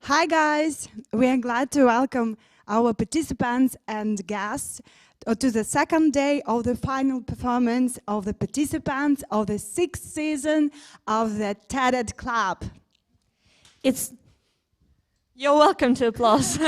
Hi guys, we are glad to welcome our participants and guests to the second day of the final performance of the participants of the 6th season of the TED Club. You're welcome to applause.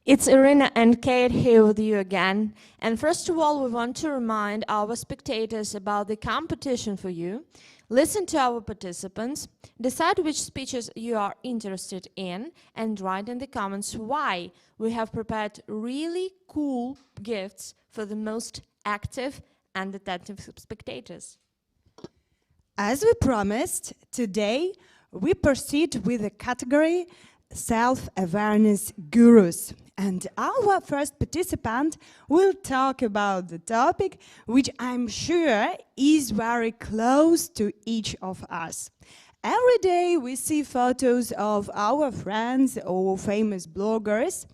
It's Irina and Kate here with you again. And first of all, we want to remind our spectators about the competition for you. Listen to our participants, decide which speeches you are interested in, and write in the comments why. We have prepared really cool gifts for the most active and attentive spectators. As we promised, today we proceed with the category Self-Awareness Gurus. And our first participant will talk about the topic, which I'm sure is very close to each of us. Every day we see photos of our friends or famous bloggers.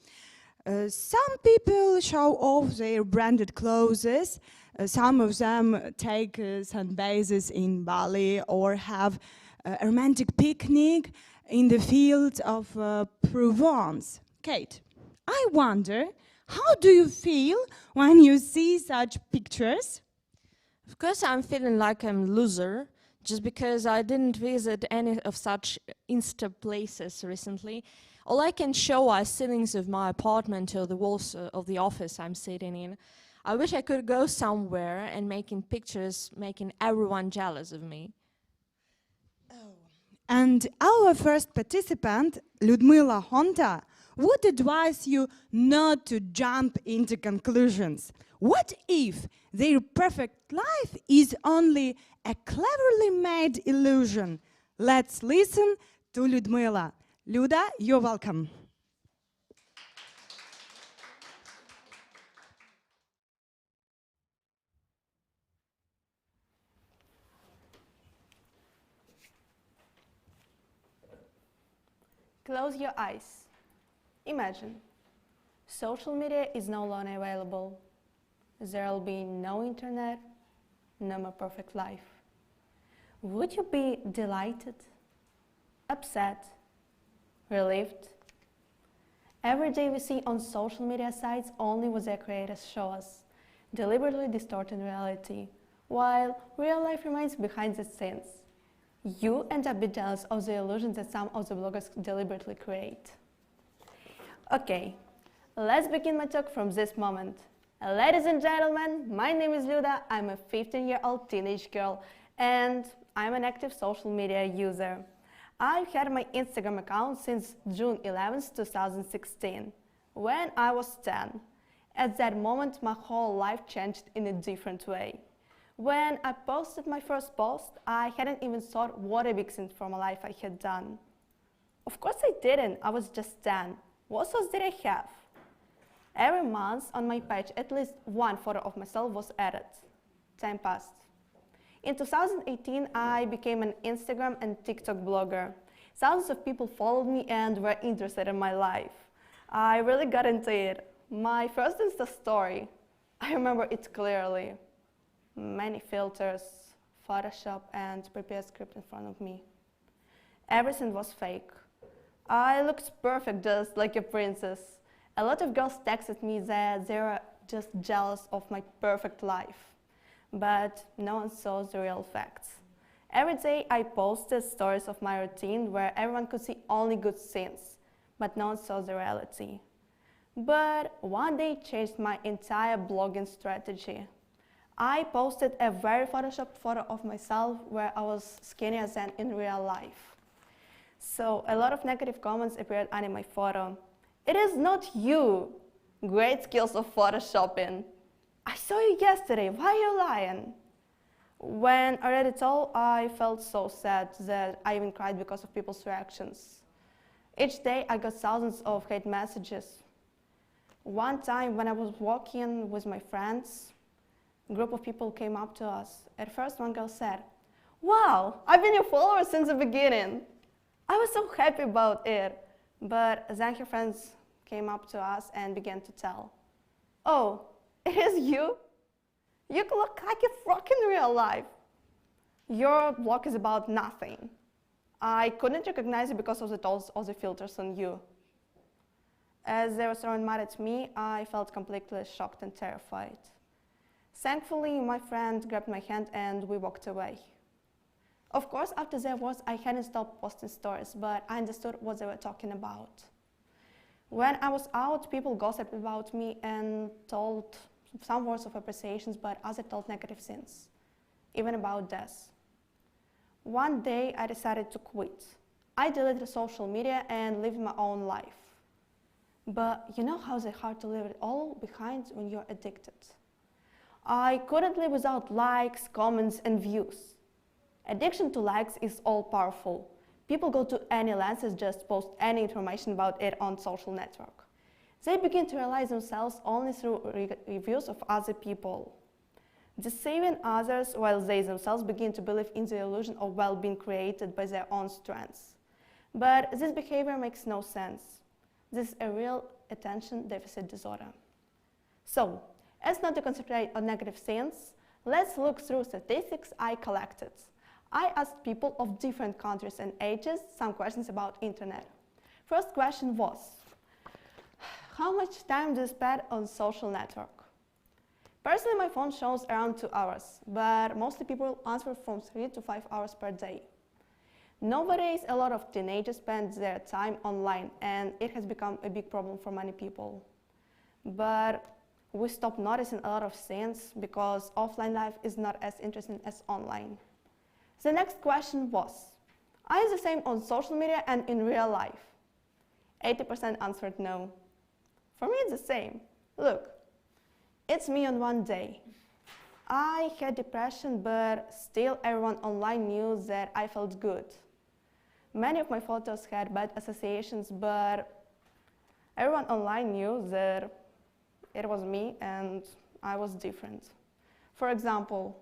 Some people show off their branded clothes. Some of them take sunbaths in Bali or have a romantic picnic in the fields of Provence. Kate, I wonder, how do you feel when you see such pictures? Of course, I'm feeling like I'm a loser, just because I didn't visit any of such Insta places recently. All I can show are ceilings of my apartment or the walls of the office I'm sitting in. I wish I could go somewhere and making pictures, making everyone jealous of me. And our first participant, Ludmila Honta, would advise you not to jump into conclusions. What if their perfect life is only a cleverly made illusion? Let's listen to Ludmila. Luda, you're welcome. Close your eyes. Imagine, social media is no longer available. There will be no internet, no more perfect life. Would you be delighted, upset, relieved? Every day we see on social media sites only what their creators show us, deliberately distorting reality, while real life remains behind the scenes. You end up being jealous of the illusions that some of the bloggers deliberately create. Okay, let's begin my talk from this moment. Ladies and gentlemen, my name is Luda, I'm a 15-year-old teenage girl, and I'm an active social media user. I've had my Instagram account since June 11, 2016, when I was 10. At that moment, my whole life changed in a different way. When I posted my first post, I hadn't even thought what a big thing for my life I had done. Of course I didn't, I was just 10. What thoughts did I have? Every month on my page, at least one photo of myself was added. Time passed. In 2018, I became an Instagram and TikTok blogger. Thousands of people followed me and were interested in my life. I really got into it. My first Insta story, I remember it clearly. Many filters, Photoshop, and prepared script in front of me. Everything was fake. I looked perfect, just like a princess. A lot of girls texted me that they were just jealous of my perfect life. But no one saw the real facts. Every day I posted stories of my routine where everyone could see only good things, but no one saw the reality. But one day changed my entire blogging strategy. I posted a very photoshopped photo of myself where I was skinnier than in real life. So a lot of negative comments appeared under my photo. It is not you. Great skills of photoshopping. I saw you yesterday, why are you lying? When I read it all, I felt so sad that I even cried because of people's reactions. Each day I got thousands of hate messages. One time when I was walking with my friends, a group of people came up to us. At first one girl said, "Wow, I've been your follower since the beginning." I was so happy about it. But then her friends came up to us and began to tell, "Oh, it is you? You look like a frog in real life. Your blog is about nothing. I couldn't recognize you because of the filters on you." As they were throwing mud at me, I felt completely shocked and terrified. Thankfully, my friend grabbed my hand and we walked away. Of course, after their words, I hadn't stopped posting stories, but I understood what they were talking about. When I was out, people gossiped about me and told some words of appreciation, but others told negative things, even about death. One day, I decided to quit. I deleted social media and lived my own life. But you know how it's hard to leave it all behind when you're addicted. I couldn't live without likes, comments, and views. Addiction to likes is all-powerful. People go to any lengths and just post any information about it on social network. They begin to realize themselves only through reviews of other people, deceiving others while they themselves begin to believe in the illusion of well-being created by their own strengths. But this behavior makes no sense. This is a real attention deficit disorder. So, as not to concentrate on negative things, let's look through statistics I collected. I asked people of different countries and ages some questions about internet. First question was, how much time do you spend on social network? Personally, my phone shows around 2 hours, but mostly people answer from 3 to 5 hours per day. Nowadays, a lot of teenagers spend their time online, and it has become a big problem for many people. But we stopped noticing a lot of things because offline life is not as interesting as online. The next question was, are you the same on social media and in real life? 80% answered no. For me, it's the same. Look, it's me on one day. I had depression, but still everyone online knew that I felt good. Many of my photos had bad associations, but everyone online knew that it was me and I was different. For example,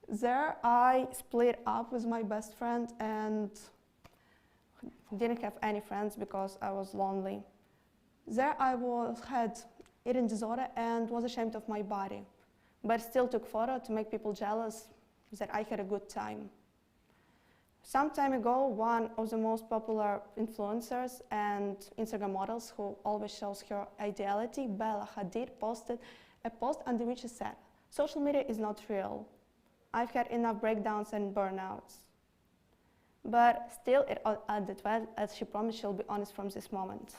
there I split up with my best friend and didn't have any friends because I was lonely. There I had eating disorder and was ashamed of my body, but still took photo to make people jealous that I had a good time. Some time ago, one of the most popular influencers and Instagram models who always shows her ideality, Bella Hadid, posted a post under which she said, "Social media is not real. I've had enough breakdowns and burnouts." But still, it added well, as she promised she'll be honest from this moment.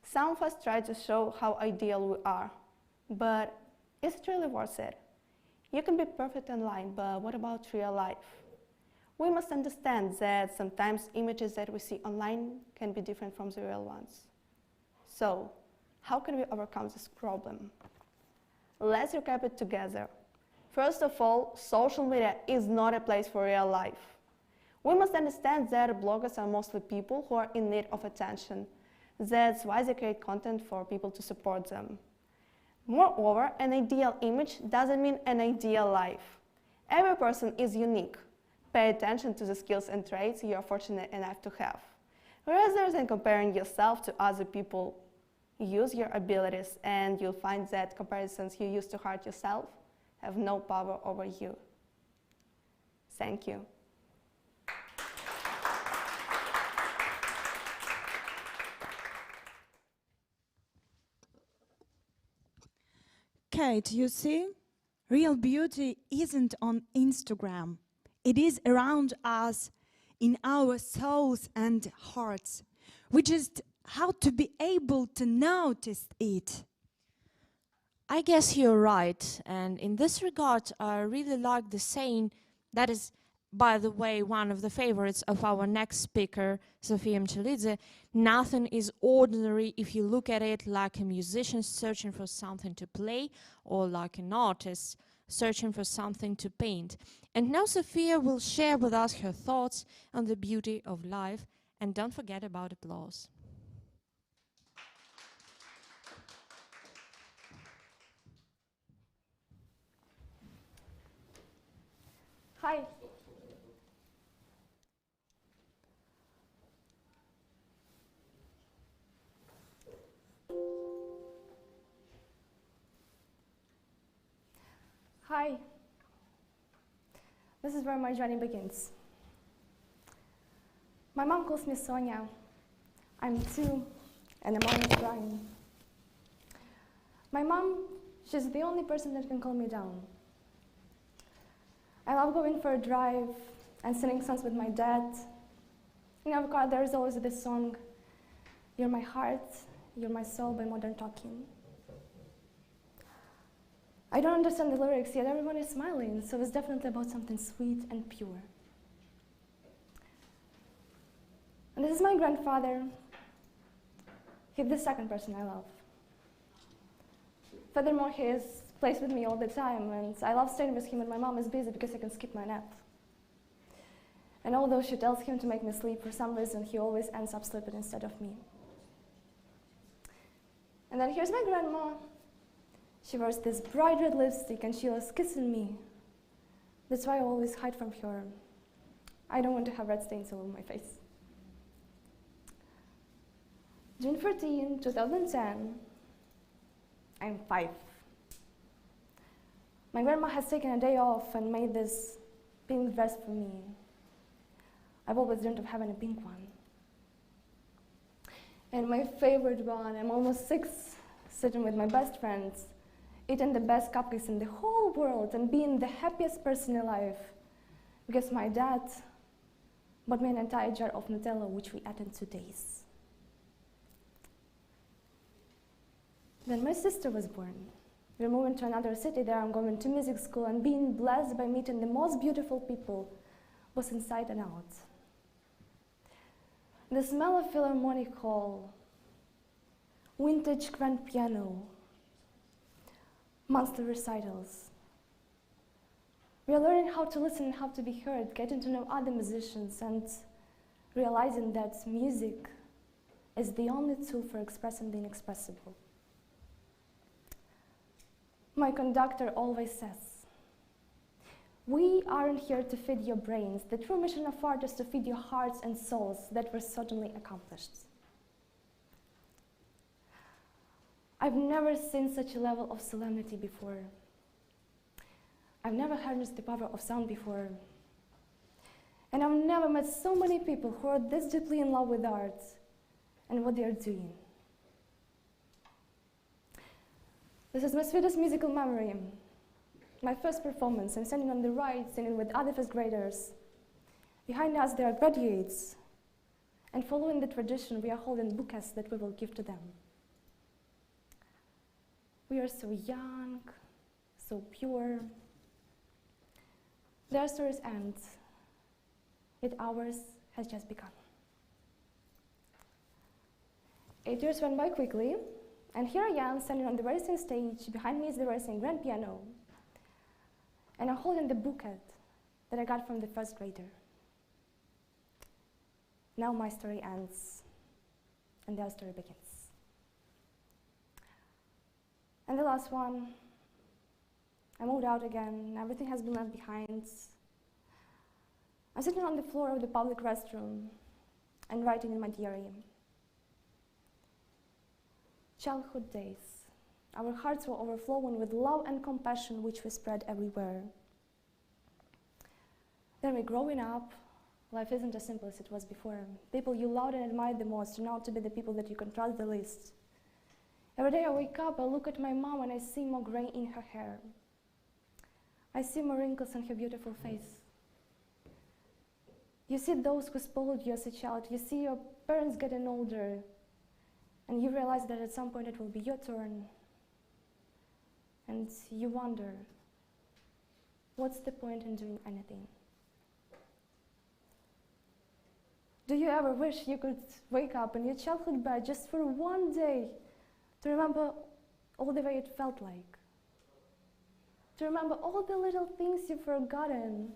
Some of us try to show how ideal we are, but is it really worth it? You can be perfect online, but what about real life? We must understand that sometimes images that we see online can be different from the real ones. So, how can we overcome this problem? Let's recap it together. First of all, social media is not a place for real life. We must understand that bloggers are mostly people who are in need of attention. That's why they create content for people to support them. Moreover, an ideal image doesn't mean an ideal life. Every person is unique. Pay attention to the skills and traits you are fortunate enough to have. Rather than comparing yourself to other people, use your abilities and you'll find that comparisons you used to hurt yourself have no power over you. Thank you. Kate, you see, real beauty isn't on Instagram. It is around us, in our souls and hearts. We just have to be able to notice it. I guess you're right, and in this regard, I really like the saying that is, by the way, one of the favorites of our next speaker, Sofia Mchelidze, nothing is ordinary if you look at it like a musician searching for something to play or like an artist searching for something to paint. And now Sofia will share with us her thoughts on the beauty of life. And don't forget about applause. Hi. Hi. This is where my journey begins. My mom calls me Sonia. I'm 2, and I'm always crying. My mom, she's the only person that can calm me down. I love going for a drive and singing songs with my dad. In our car, there's always this song, "You're My Heart, You're My Soul" by Modern Talking. I don't understand the lyrics, yet everyone is smiling, so it's definitely about something sweet and pure. And this is my grandfather. He's the second person I love. Furthermore, he plays with me all the time, and I love staying with him when my mom is busy because I can skip my nap. And although she tells him to make me sleep, for some reason he always ends up sleeping instead of me. And then here's my grandma. She wears this bright red lipstick and she was kissing me. That's why I always hide from her. I don't want to have red stains all over my face. June 14, 2010, I'm 5. My grandma has taken a day off and made this pink dress for me. I've always dreamed of having a pink one. And my favorite one, I'm almost 6, sitting with my best friends, eating the best cupcakes in the whole world and being the happiest person alive because my dad bought me an entire jar of Nutella, which we ate in 2 days. Then my sister was born. We're moving to another city. There I'm going to music school and being blessed by meeting the most beautiful people, both inside and out. The smell of Philharmonic Hall, vintage grand piano, monster recitals. We are learning how to listen and how to be heard, getting to know other musicians, and realizing that music is the only tool for expressing the inexpressible. My conductor always says, "We aren't here to feed your brains. The true mission of art is to feed your hearts and souls." That was certainly accomplished. I've never seen such a level of solemnity before. I've never harnessed the power of sound before. And I've never met so many people who are this deeply in love with art and what they are doing. This is my sweetest musical memory. My first performance. I'm standing on the right, singing with other first graders. Behind us, there are graduates. And following the tradition, we are holding bouquets that we will give to them. We are so young, so pure. Their stories end, yet ours has just begun. 8 years went by quickly, and here I am standing on the very same stage. Behind me is the very same grand piano, and I'm holding the bouquet that I got from the first grader. Now my story ends, and their story begins. And the last one, I moved out again, everything has been left behind. I'm sitting on the floor of the public restroom and writing in my diary. Childhood days. Our hearts were overflowing with love and compassion, which we spread everywhere. Then we're growing up. Life isn't as simple as it was before. People you loved and admired the most turn out to be the people that you can trust the least. Every day I wake up, I look at my mom and I see more gray in her hair. I see more wrinkles on her beautiful face. You see those who spoiled you as a child. You see your parents getting older. And you realize that at some point it will be your turn. And you wonder, what's the point in doing anything? you ever wish you could wake up in your childhood bed just for one day to remember all the way it felt like? To remember all the little things you've forgotten,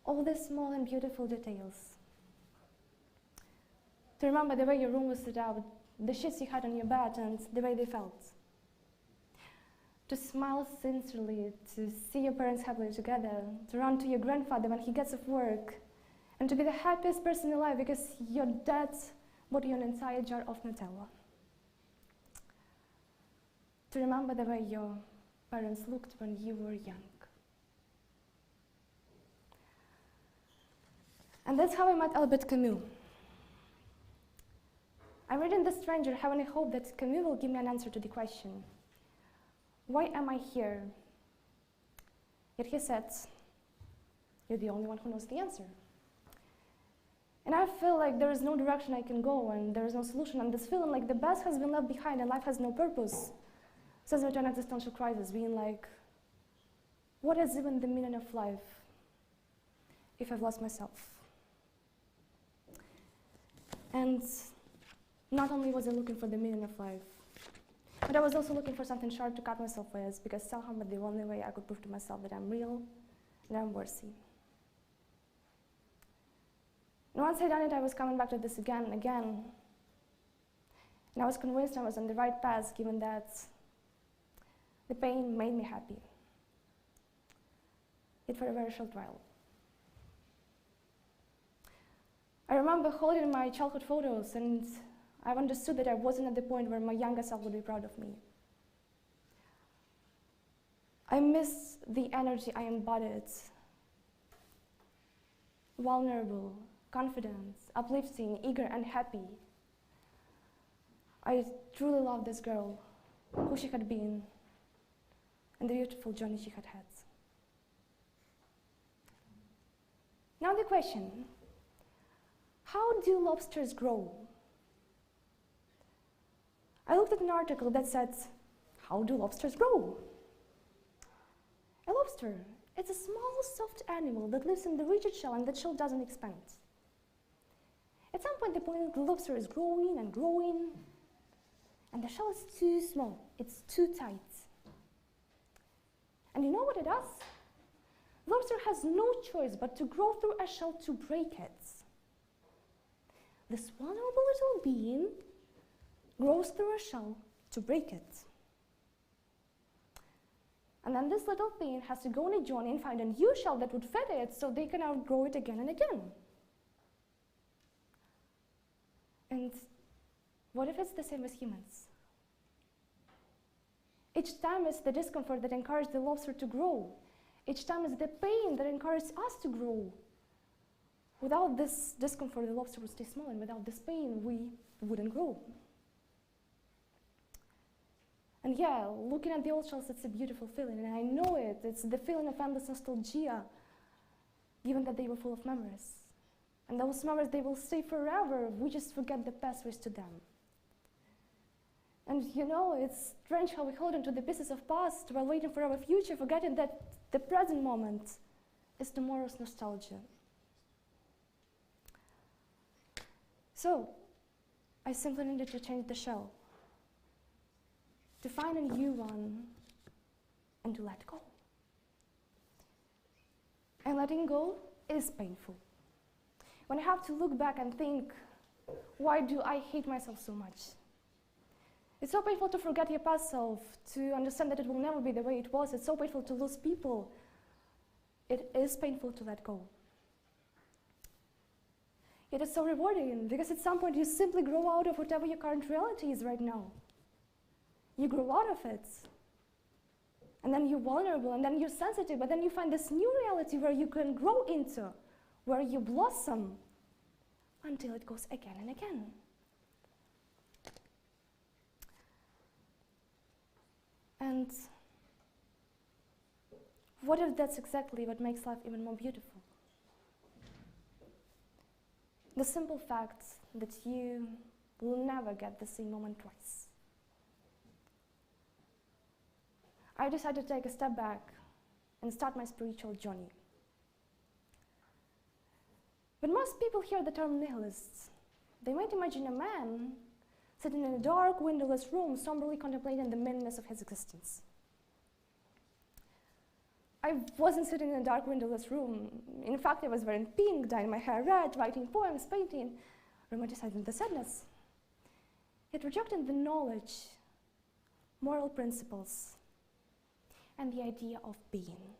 all the small and beautiful details. To remember the way your room was set up, the sheets you had on your bed and the way they felt. To smile sincerely, to see your parents happily together, to run to your grandfather when he gets off work, and to be the happiest person alive because your dad bought you an entire jar of Nutella. To remember the way your parents looked when you were young. And that's how I met Albert Camus. I'm reading The Stranger, having a hope that Camus will give me an answer to the question, why am I here? Yet he said, you're the only one who knows the answer. And I feel like there is no direction I can go and there is no solution, and this feeling like the best has been left behind and life has no purpose says me to an existential crisis, being like, what is even the meaning of life if I've lost myself? And not only was I looking for the meaning of life, but I was also looking for something sharp to cut myself with, because somehow the only way I could prove to myself that I'm real and I'm worthy. And once I'd done it, I was coming back to this again and again. And I was convinced I was on the right path, given that the pain made me happy. Yet for a very short while. I remember holding my childhood photos, and I understood that I wasn't at the point where my younger self would be proud of me. I miss the energy I embodied. Vulnerable, confident, uplifting, eager, and happy. I truly loved this girl, who she had been, and the beautiful journey she had had. Now the question, how do lobsters grow? I looked at an article that said, how do lobsters grow? A lobster, it's a small, soft animal that lives in the rigid shell, and that shell doesn't expand. At some point, the lobster is growing and growing, and the shell is too small, it's too tight. And you know what it does? The lobster has no choice but to grow through a shell to break it. This vulnerable little being grows through a shell to break it. And then this little thing has to go on a journey and find a new shell that would fit it so they can outgrow it again and again. And what if it's the same as humans? Each time it's the discomfort that encourages the lobster to grow. Each time it's the pain that encourages us to grow. Without this discomfort, the lobster would stay small, and without this pain, we wouldn't grow. And yeah, looking at the old shells, it's a beautiful feeling, and I know it. It's the feeling of endless nostalgia, given that they were full of memories. And those memories, they will stay forever. We just forget the pathways to them. And you know, it's strange how we hold on to the pieces of past while waiting for our future, forgetting that the present moment is tomorrow's nostalgia. So, I simply needed to change the shell, to find a new one, and to let go. And letting go is painful. When I have to look back and think, why do I hate myself so much? It's so painful to forget your past self, to understand that it will never be the way it was. It's so painful to lose people. It is painful to let go. Yet it's so rewarding, because at some point you simply grow out of whatever your current reality is right now. You grow out of it. And then you're vulnerable, and then you're sensitive, but then you find this new reality where you can grow into, where you blossom, until it goes again and again. And what if that's exactly what makes life even more beautiful? The simple fact that you will never get the same moment twice. I decided to take a step back and start my spiritual journey. When most people hear the term nihilists, they might imagine a man sitting in a dark, windowless room, somberly contemplating the meaningless of his existence. I wasn't sitting in a dark, windowless room. In fact, I was wearing pink, dyeing my hair red, writing poems, painting, romanticizing the sadness, yet rejecting the knowledge, moral principles, and the idea of being.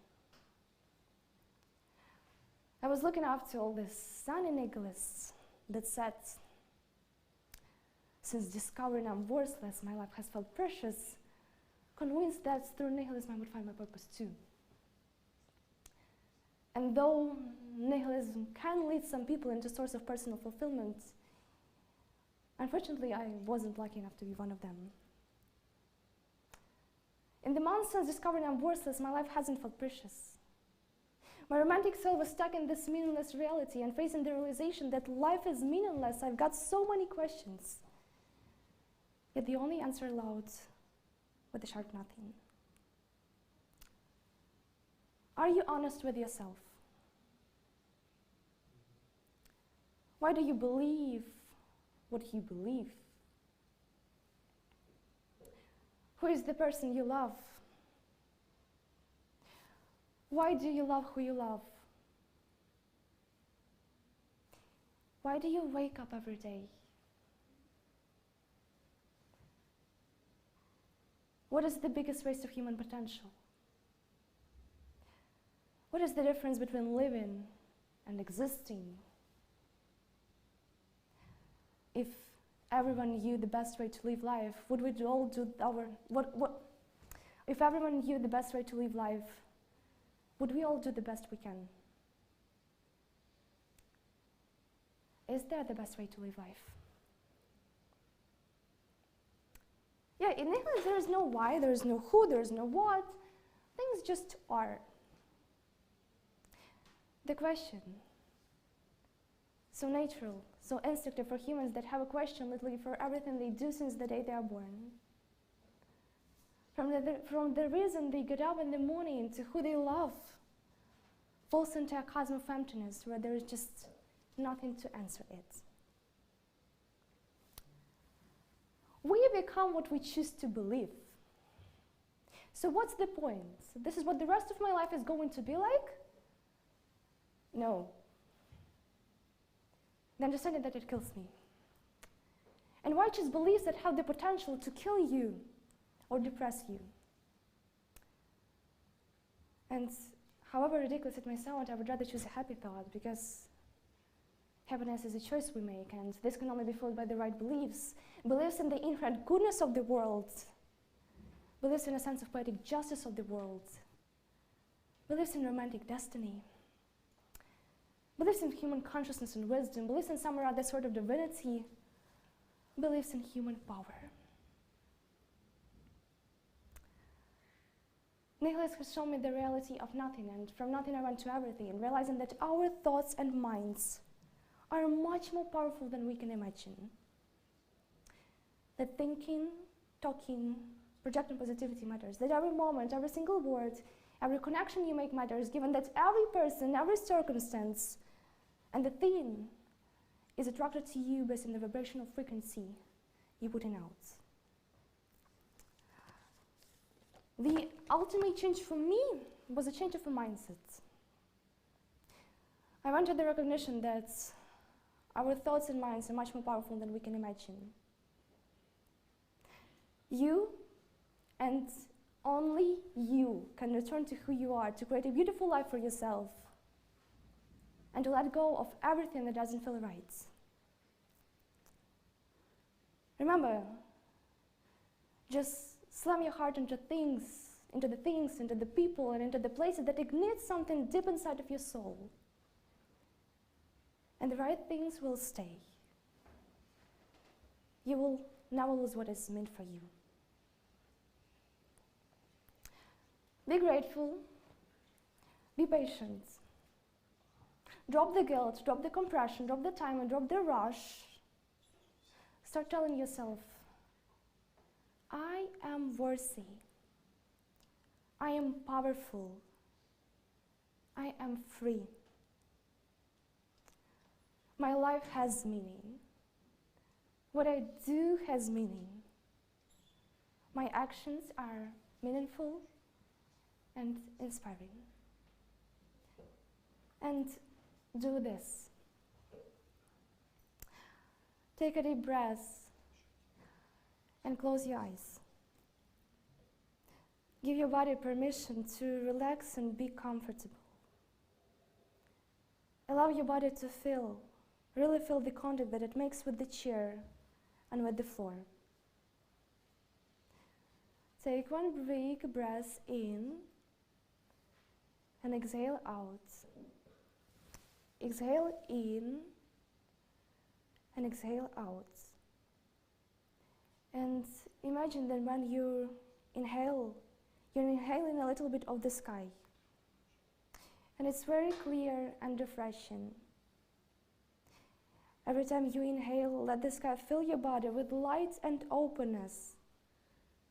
I was looking up to all these sunny nihilists that said, since discovering I'm worthless, my life has felt precious, convinced that through nihilism I would find my purpose too. And though nihilism can lead some people into a source of personal fulfillment, unfortunately I wasn't lucky enough to be one of them. In the months since discovering I'm worthless, my life hasn't felt precious. My romantic soul was stuck in this meaningless reality, and facing the realization that life is meaningless, I've got so many questions. Yet the only answer allowed was the sharp nothing. Are you honest with yourself? Why do you believe what you believe? Who is the person you love? Why do you love who you love? Why do you wake up every day? What is the biggest waste of human potential? What is the difference between living and existing? If everyone knew the best way to live life, would we all do our if everyone knew the best way to live life, would we all do the best we can? Is there the best way to live life? Yeah, in English there is no why, there is no who, there is no what. Things just are. The question, so natural, so instinctive for humans that have a question literally for everything they do since the day they are born. From the reason they get up in the morning to who they love, falls into a chasm of emptiness where there is just nothing to answer it. We become what we choose to believe. So what's the point? This is what the rest of my life is going to be like? No. The understanding that it kills me. And why choose beliefs that have the potential to kill you or depress you? And however ridiculous it may sound, I would rather choose a happy thought, because happiness is a choice we make, and this can only be fueled by the right beliefs. Beliefs in the inherent goodness of the world, beliefs in a sense of poetic justice of the world, beliefs in romantic destiny, beliefs in human consciousness and wisdom, beliefs in some or other sort of divinity, beliefs in human power. Nihilism has shown me the reality of nothing, and from nothing I went to everything, realizing that our thoughts and minds are much more powerful than we can imagine. That thinking, talking, projecting positivity matters, that every moment, every single word, every connection you make matters, given that every person, every circumstance, and the thing is attracted to you based on the vibrational frequency you're putting out. The ultimate change for me was a change of a mindset. I went to the recognition that our thoughts and minds are much more powerful than we can imagine. You and only you can return to who you are, to create a beautiful life for yourself, and to let go of everything that doesn't feel right. Remember, just slam your heart into the people, and into the places that ignite something deep inside of your soul. And the right things will stay. You will never lose what is meant for you. Be grateful, be patient. Drop the guilt, drop the compression, drop the time, and drop the rush. Start telling yourself, I am worthy. I am powerful. I am free. My life has meaning. What I do has meaning. My actions are meaningful and inspiring. And do this. Take a deep breath and close your eyes. Give your body permission to relax and be comfortable. Allow your body to feel, really feel the contact that it makes with the chair and with the floor. Take one big breath in and exhale out. Exhale in and exhale out. And imagine that when you inhale, you're inhaling a little bit of the sky. And it's very clear and refreshing. Every time you inhale, let the sky fill your body with light and openness,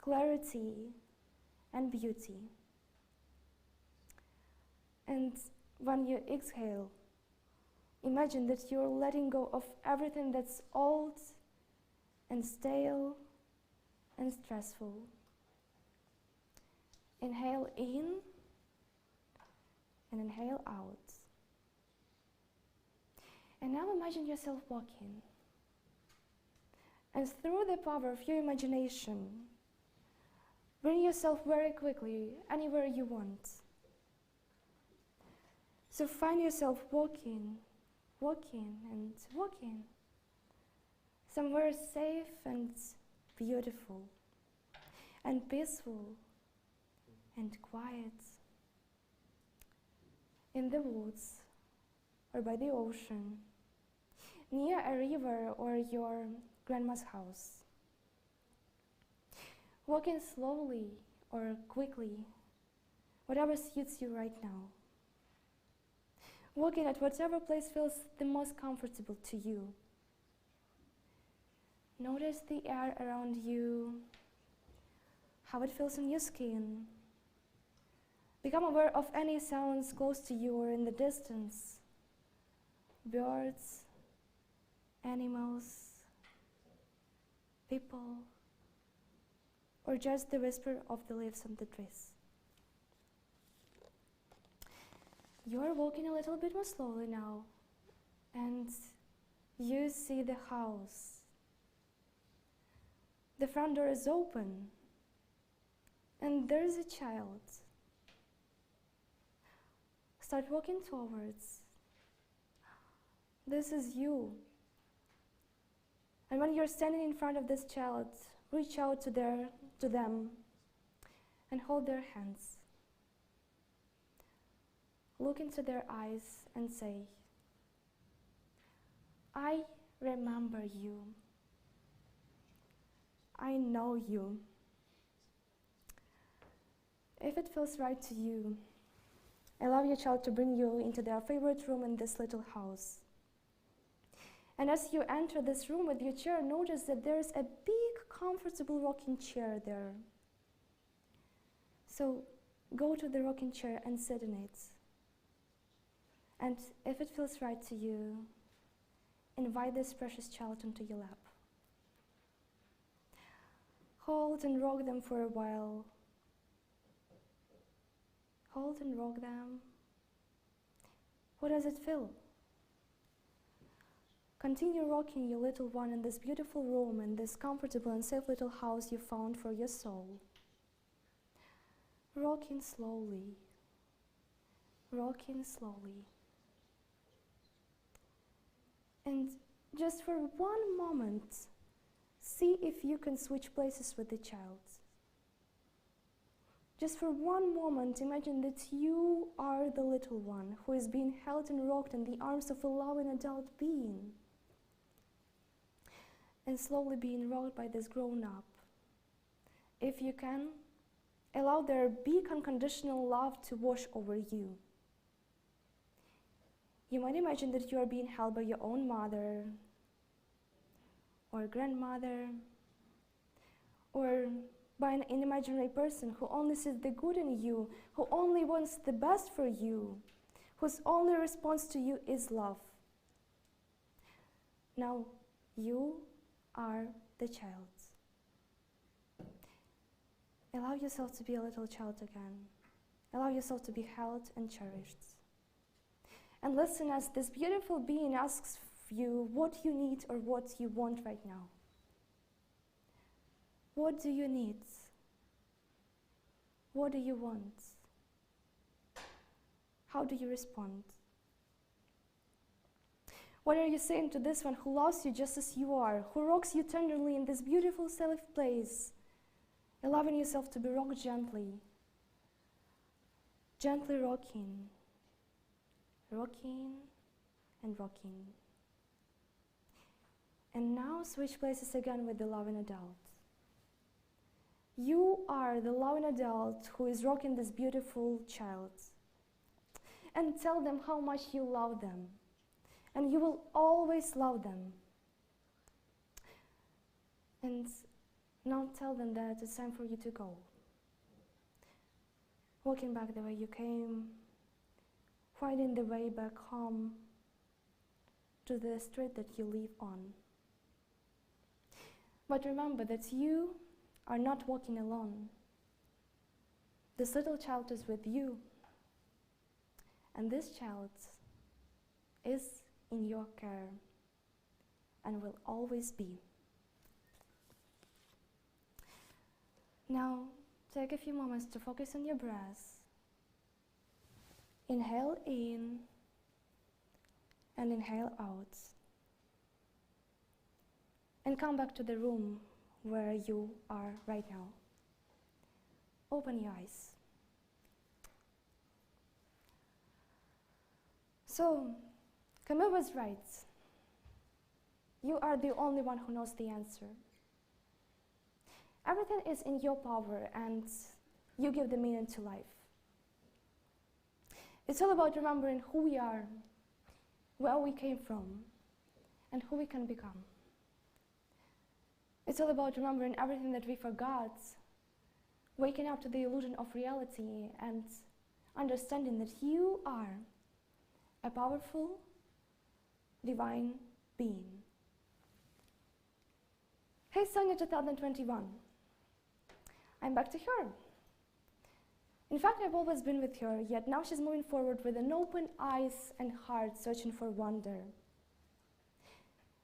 clarity and beauty. And when you exhale, imagine that you're letting go of everything that's old and stale and stressful. Inhale in and inhale out. And now imagine yourself walking. And through the power of your imagination, bring yourself very quickly anywhere you want. So find yourself walking, walking and walking, somewhere safe and beautiful and peaceful and quiet, in the woods or by the ocean, near a river or your grandma's house. Walking slowly or quickly, whatever suits you right now. Walking at whatever place feels the most comfortable to you. Notice the air around you, how it feels on your skin. Become aware of any sounds close to you or in the distance. Birds, animals, people, or just the whisper of the leaves on the trees. You are walking a little bit more slowly now, and you see the house. The front door is open, and there is a child. Start walking towards. This is you. And when you're standing in front of this child, reach out to them and hold their hands. Look into their eyes and say, I remember you. I know you. If it feels right to you, allow your child to bring you into their favorite room in this little house. And as you enter this room with your chair, notice that there is a big, comfortable rocking chair there. So go to the rocking chair and sit in it. And if it feels right to you, invite this precious child into your lap. Hold and rock them for a while. Hold and rock them. What does it feel? Continue rocking your little one in this beautiful room, in this comfortable and safe little house you found for your soul. Rocking slowly. Rocking slowly. And just for one moment, see if you can switch places with the child. Just for one moment, imagine that you are the little one who is being held and rocked in the arms of a loving adult being, and slowly being rocked by this grown-up. If you can, allow their big unconditional love to wash over you. You might imagine that you are being held by your own mother, or grandmother, or by an imaginary person who only sees the good in you, who only wants the best for you, whose only response to you is love. Now you are the child. Allow yourself to be a little child again. Allow yourself to be held and cherished. And listen as this beautiful being asks you what you need or what you want right now. What do you need? What do you want? How do you respond? What are you saying to this one who loves you just as you are, who rocks you tenderly in this beautiful safe place, allowing yourself to be rocked gently, gently rocking, rocking and rocking. And now switch places again with the loving adult. You are the loving adult who is rocking this beautiful child. And tell them how much you love them. And you will always love them. And now tell them that it's time for you to go. Walking back the way you came, finding the way back home to the street that you live on. But remember that you are not walking alone. This little child is with you. And this child is in your care and will always be. Now, take a few moments to focus on your breath. Inhale in and inhale out. And come back to the room where you are right now. Open your eyes. So, Camille was right. You are the only one who knows the answer. Everything is in your power and you give the meaning to life. It's all about remembering who we are, where we came from, and who we can become. It's all about remembering everything that we forgot, waking up to the illusion of reality and understanding that you are a powerful, divine being. Hey Sonia 2021. I'm back to her. In fact, I've always been with her, yet now she's moving forward with an open eyes and heart searching for wonder.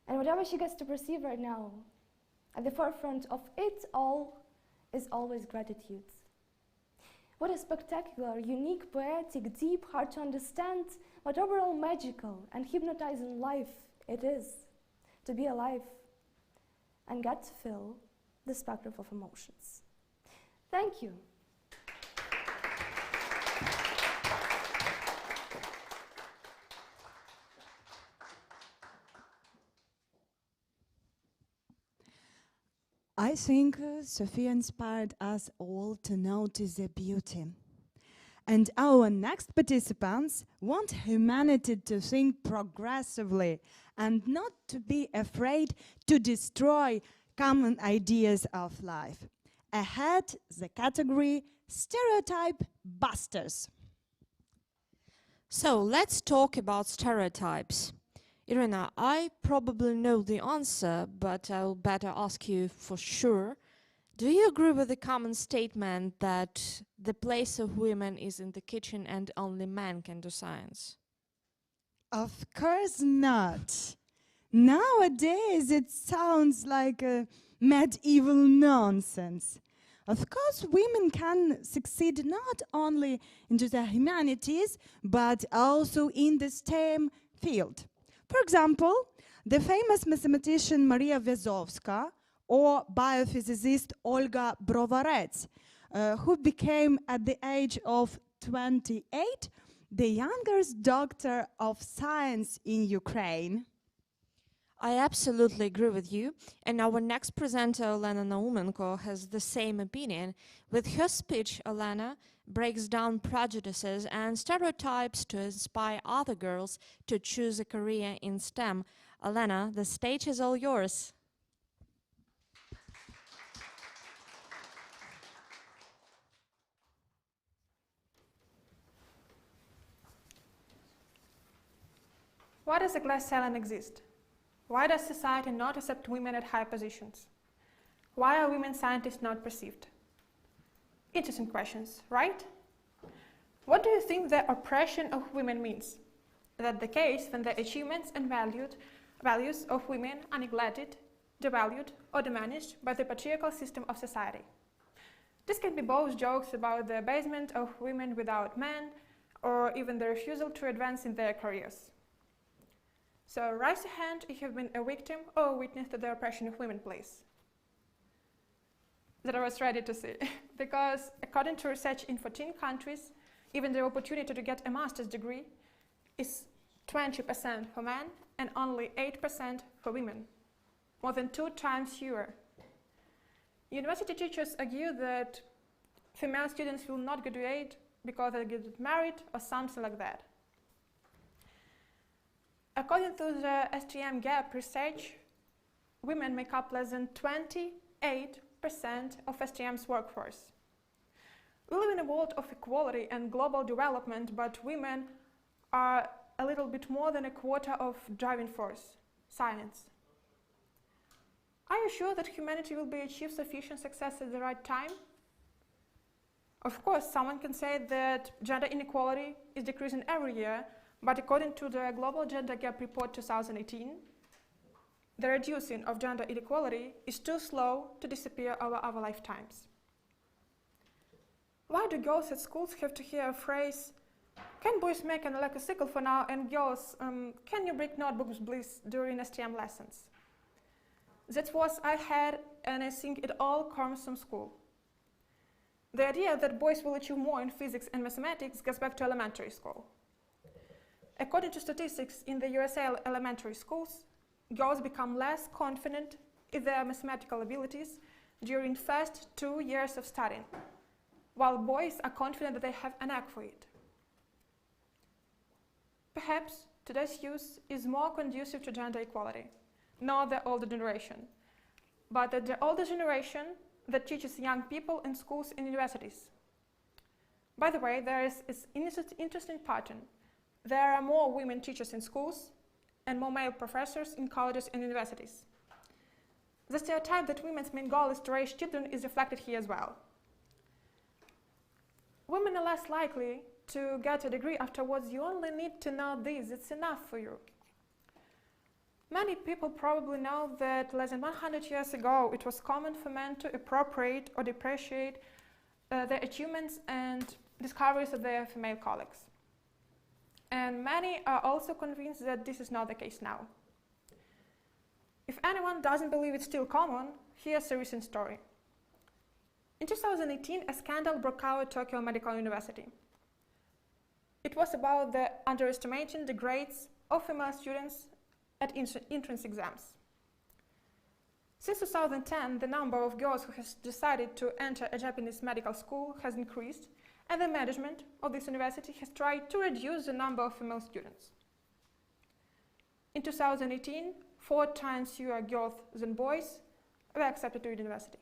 And whatever she gets to perceive right now, at the forefront of it all is always gratitude. What a spectacular, unique, poetic, deep, hard to understand, but overall magical and hypnotizing life it is to be alive and get to feel the spectrum of emotions. Thank you. I think Sophia inspired us all to notice the beauty. And our next participants want humanity to think progressively and not to be afraid to destroy common ideas of life. Ahead, the category Stereotype-busters. So let's talk about stereotypes. Irina, I probably know the answer, but I'll better ask you for sure. Do you agree with the common statement that the place of women is in the kitchen and only men can do science? Of course not. Nowadays it sounds like a medieval nonsense. Of course, women can succeed not only into the humanities, but also in the STEM field. For example, the famous mathematician Maria Vezovska or biophysicist Olga Brovarets, who became at the age of 28 the youngest doctor of science in Ukraine. I absolutely agree with you, and our next presenter, Elena Naumenko, has the same opinion. With her speech, Elena breaks down prejudices and stereotypes to inspire other girls to choose a career in STEM. Elena, the stage is all yours. Why does a glass ceiling exist? Why does society not accept women at high positions? Why are women scientists not perceived? Interesting questions, right? What do you think the oppression of women means? That the case when the achievements and values of women are neglected, devalued, or diminished by the patriarchal system of society. This can be both jokes about the abasement of women without men, or even the refusal to advance in their careers. So raise your hand if you've been a victim or a witness to the oppression of women, please. That I was ready to see. Because according to research in 14 countries, even the opportunity to get a master's degree is 20% for men and only 8% for women, more than 2 times fewer. University teachers argue that female students will not graduate because they get married or something like that. According to the STM Gap research, women make up less than 28% of STM's workforce. We live in a world of equality and global development, but women are a little bit more than a quarter of driving force, science. Are you sure that humanity will achieve sufficient success at the right time? Of course, someone can say that gender inequality is decreasing every year, but according to the Global Gender Gap Report 2018, the reducing of gender inequality is too slow to disappear over our lifetimes. Why do girls at schools have to hear a phrase, "Can boys make an electric cycle for now?" and girls, "Can you bring notebooks, please," during STM lessons? That's what I had, and I think it all comes from school. The idea that boys will achieve more in physics and mathematics goes back to elementary school. According to statistics in the USA elementary schools, girls become less confident in their mathematical abilities during first 2 years of studying, while boys are confident that they have an knack for it. Perhaps today's youth is more conducive to gender equality, not the older generation, but the older generation that teaches young people in schools and universities. By the way, there is an interesting pattern. There are more women teachers in schools and more male professors in colleges and universities. The stereotype that women's main goal is to raise children is reflected here as well. Women are less likely to get a degree afterwards. You only need to know this, it's enough for you. Many people probably know that less than 100 years ago, it was common for men to appropriate or depreciate the achievements and discoveries of their female colleagues. And many are also convinced that this is not the case now. If anyone doesn't believe it's still common, here's a recent story. In 2018, a scandal broke out at Tokyo Medical University. It was about the underestimating the grades of female students at entrance exams. Since 2010, the number of girls who has decided to enter a Japanese medical school has increased, and the management of this university has tried to reduce the number of female students. In 2018, 4 times fewer girls than boys were accepted to university.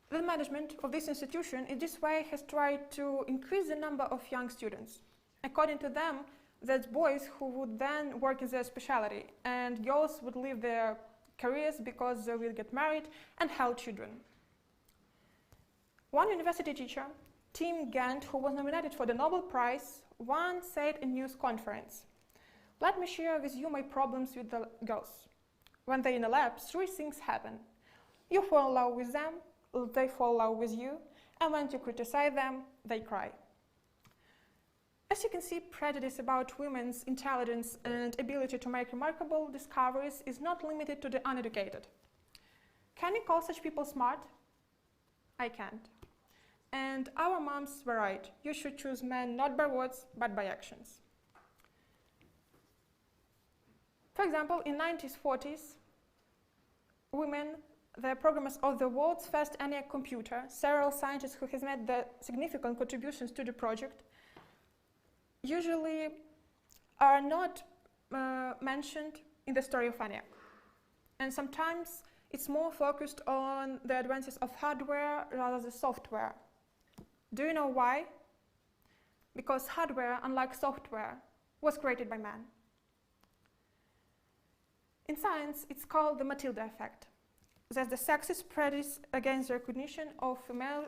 The management of this institution in this way has tried to increase the number of young students. According to them, that's boys who would then work in their specialty, and girls would leave their careers because they will get married and have children. One university teacher, Tim Gant, who was nominated for the Nobel Prize, once said in a news conference, "Let me share with you my problems with the girls. When they're in the lab, 3 things happen. You fall in love with them, they fall in love with you, and when you criticize them, they cry." As you can see, prejudice about women's intelligence and ability to make remarkable discoveries is not limited to the uneducated. Can you call such people smart? I can't. And our moms were right. You should choose men not by words, but by actions. For example, in 1940s, women, the programmers of the world's first ENIAC computer, several scientists who has made the significant contributions to the project, usually are not mentioned in the story of ENIAC. And sometimes it's more focused on the advances of hardware rather than software. Do you know why? Because hardware, unlike software, was created by man. In science, it's called the Matilda effect. That's the sexist prejudice against the recognition of female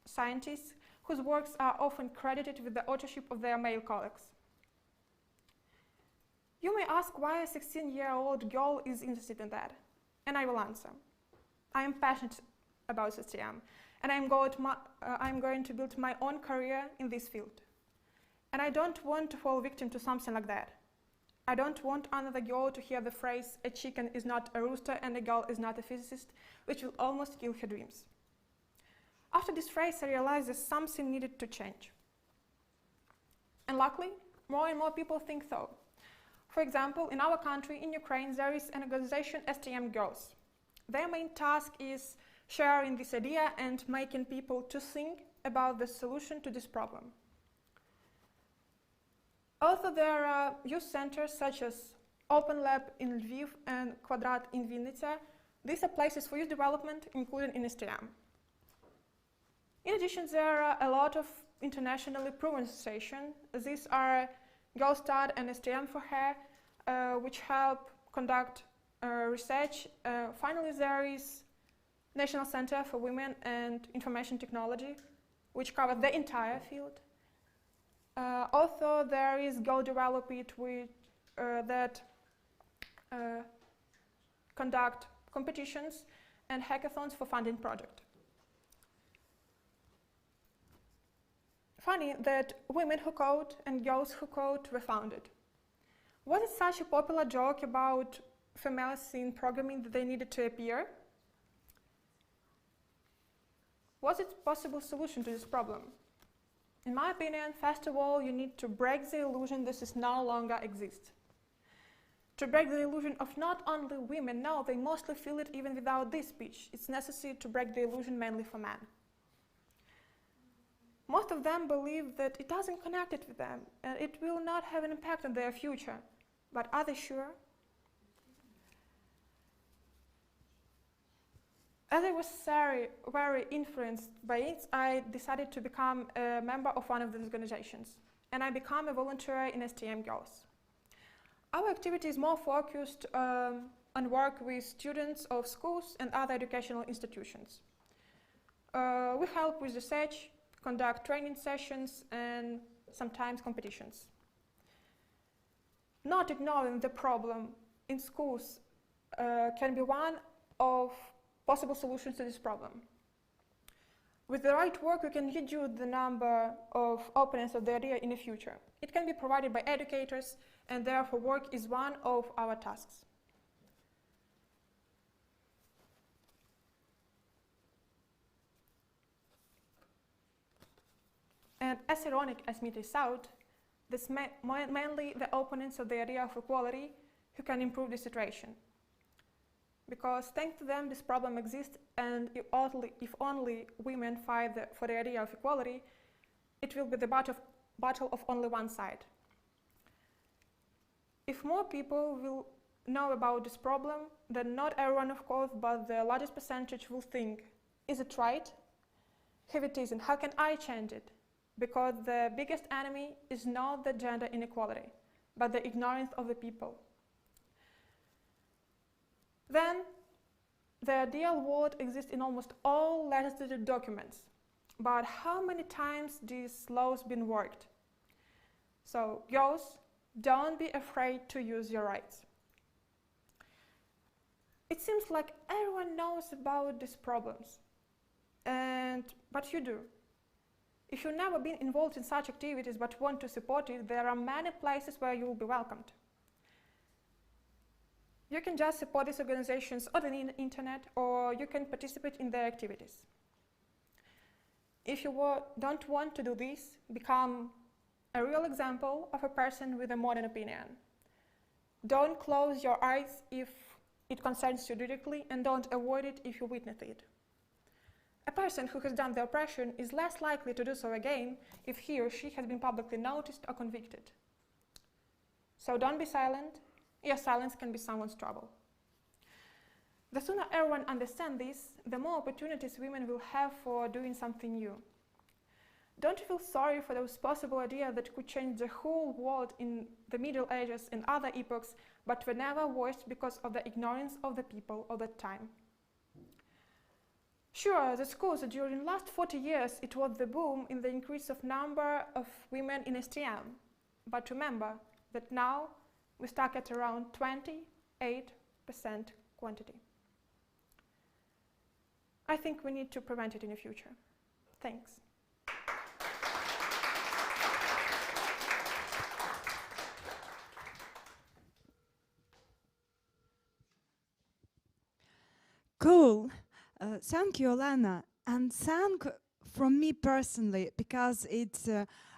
scientists whose works are often credited with the authorship of their male colleagues. You may ask why a 16-year-old girl is interested in that, and I will answer. I am passionate about STEM, and I'm going to build my own career in this field. And I don't want to fall victim to something like that. I don't want another girl to hear the phrase, a chicken is not a rooster and a girl is not a physicist, which will almost kill her dreams. After this phrase, I realized that something needed to change. And luckily, more and more people think so. For example, in our country, in Ukraine, there is an organization, STM Girls. Their main task is sharing this idea and making people to think about the solution to this problem. Also, there are youth centers such as Open Lab in Lviv and Quadrat in Vinnytsia. These are places for youth development, including in STM. In addition, there are a lot of internationally proven associations. These are Girl Start and STM for Her, which help conduct research. Finally, there is National Center for Women and Information Technology, which covers the entire field. Also, there is Go Develop It, that conduct competitions and hackathons for funding projects. Funny that Women Who Code and Girls Who Code were founded. Was it such a popular joke about females in programming that they needed to appear? Was it a possible solution to this problem? In my opinion, first of all, you need to break the illusion that this no longer exists. To break the illusion of not only women, no, they mostly feel it even without this speech. It's necessary to break the illusion mainly for men. Most of them believe that it doesn't connect it with them, and it will not have an impact on their future. But are they sure? As I was very influenced by it, I decided to become a member of one of these organizations, and I became a volunteer in STM Girls. Our activity is more focused on work with students of schools and other educational institutions. We help with research, conduct training sessions, and sometimes competitions. Not ignoring the problem in schools can be one of possible solutions to this problem. With the right work, we can reduce the number of opponents of the idea in the future. It can be provided by educators, and therefore work is one of our tasks. And as ironic as it is out, this mainly the opponents of the idea of equality who can improve the situation. Because thanks to them, this problem exists, and if only women fight for the idea of equality, it will be the battle of only one side. If more people will know about this problem, then not everyone, of course, but the largest percentage will think, is it right? If it isn't, how can I change it? Because the biggest enemy is not the gender inequality, but the ignorance of the people. Then, the ideal world exists in almost all legislative documents. But how many times these laws been worked? So, girls, don't be afraid to use your rights. It seems like everyone knows about these problems, but you do. If you've never been involved in such activities but want to support it, there are many places where you will be welcomed. You can just support these organizations on the internet, or you can participate in their activities. If you don't want to do this, become a real example of a person with a modern opinion. Don't close your eyes if it concerns you directly, and don't avoid it if you witness it. A person who has done the oppression is less likely to do so again if he or she has been publicly noticed or convicted. So don't be silent. Your silence can be someone's trouble. The sooner everyone understands this, the more opportunities women will have for doing something new. Don't you feel sorry for those possible ideas that could change the whole world in the Middle Ages and other epochs, but were never voiced because of the ignorance of the people of that time? Sure, that's cool that during the last 40 years it was the boom in the increase of number of women in STEM. But remember that now we're stuck at around 28% quantity. I think we need to prevent it in the future. Thanks. Cool. Thank you, Olena. And thank from me personally, because it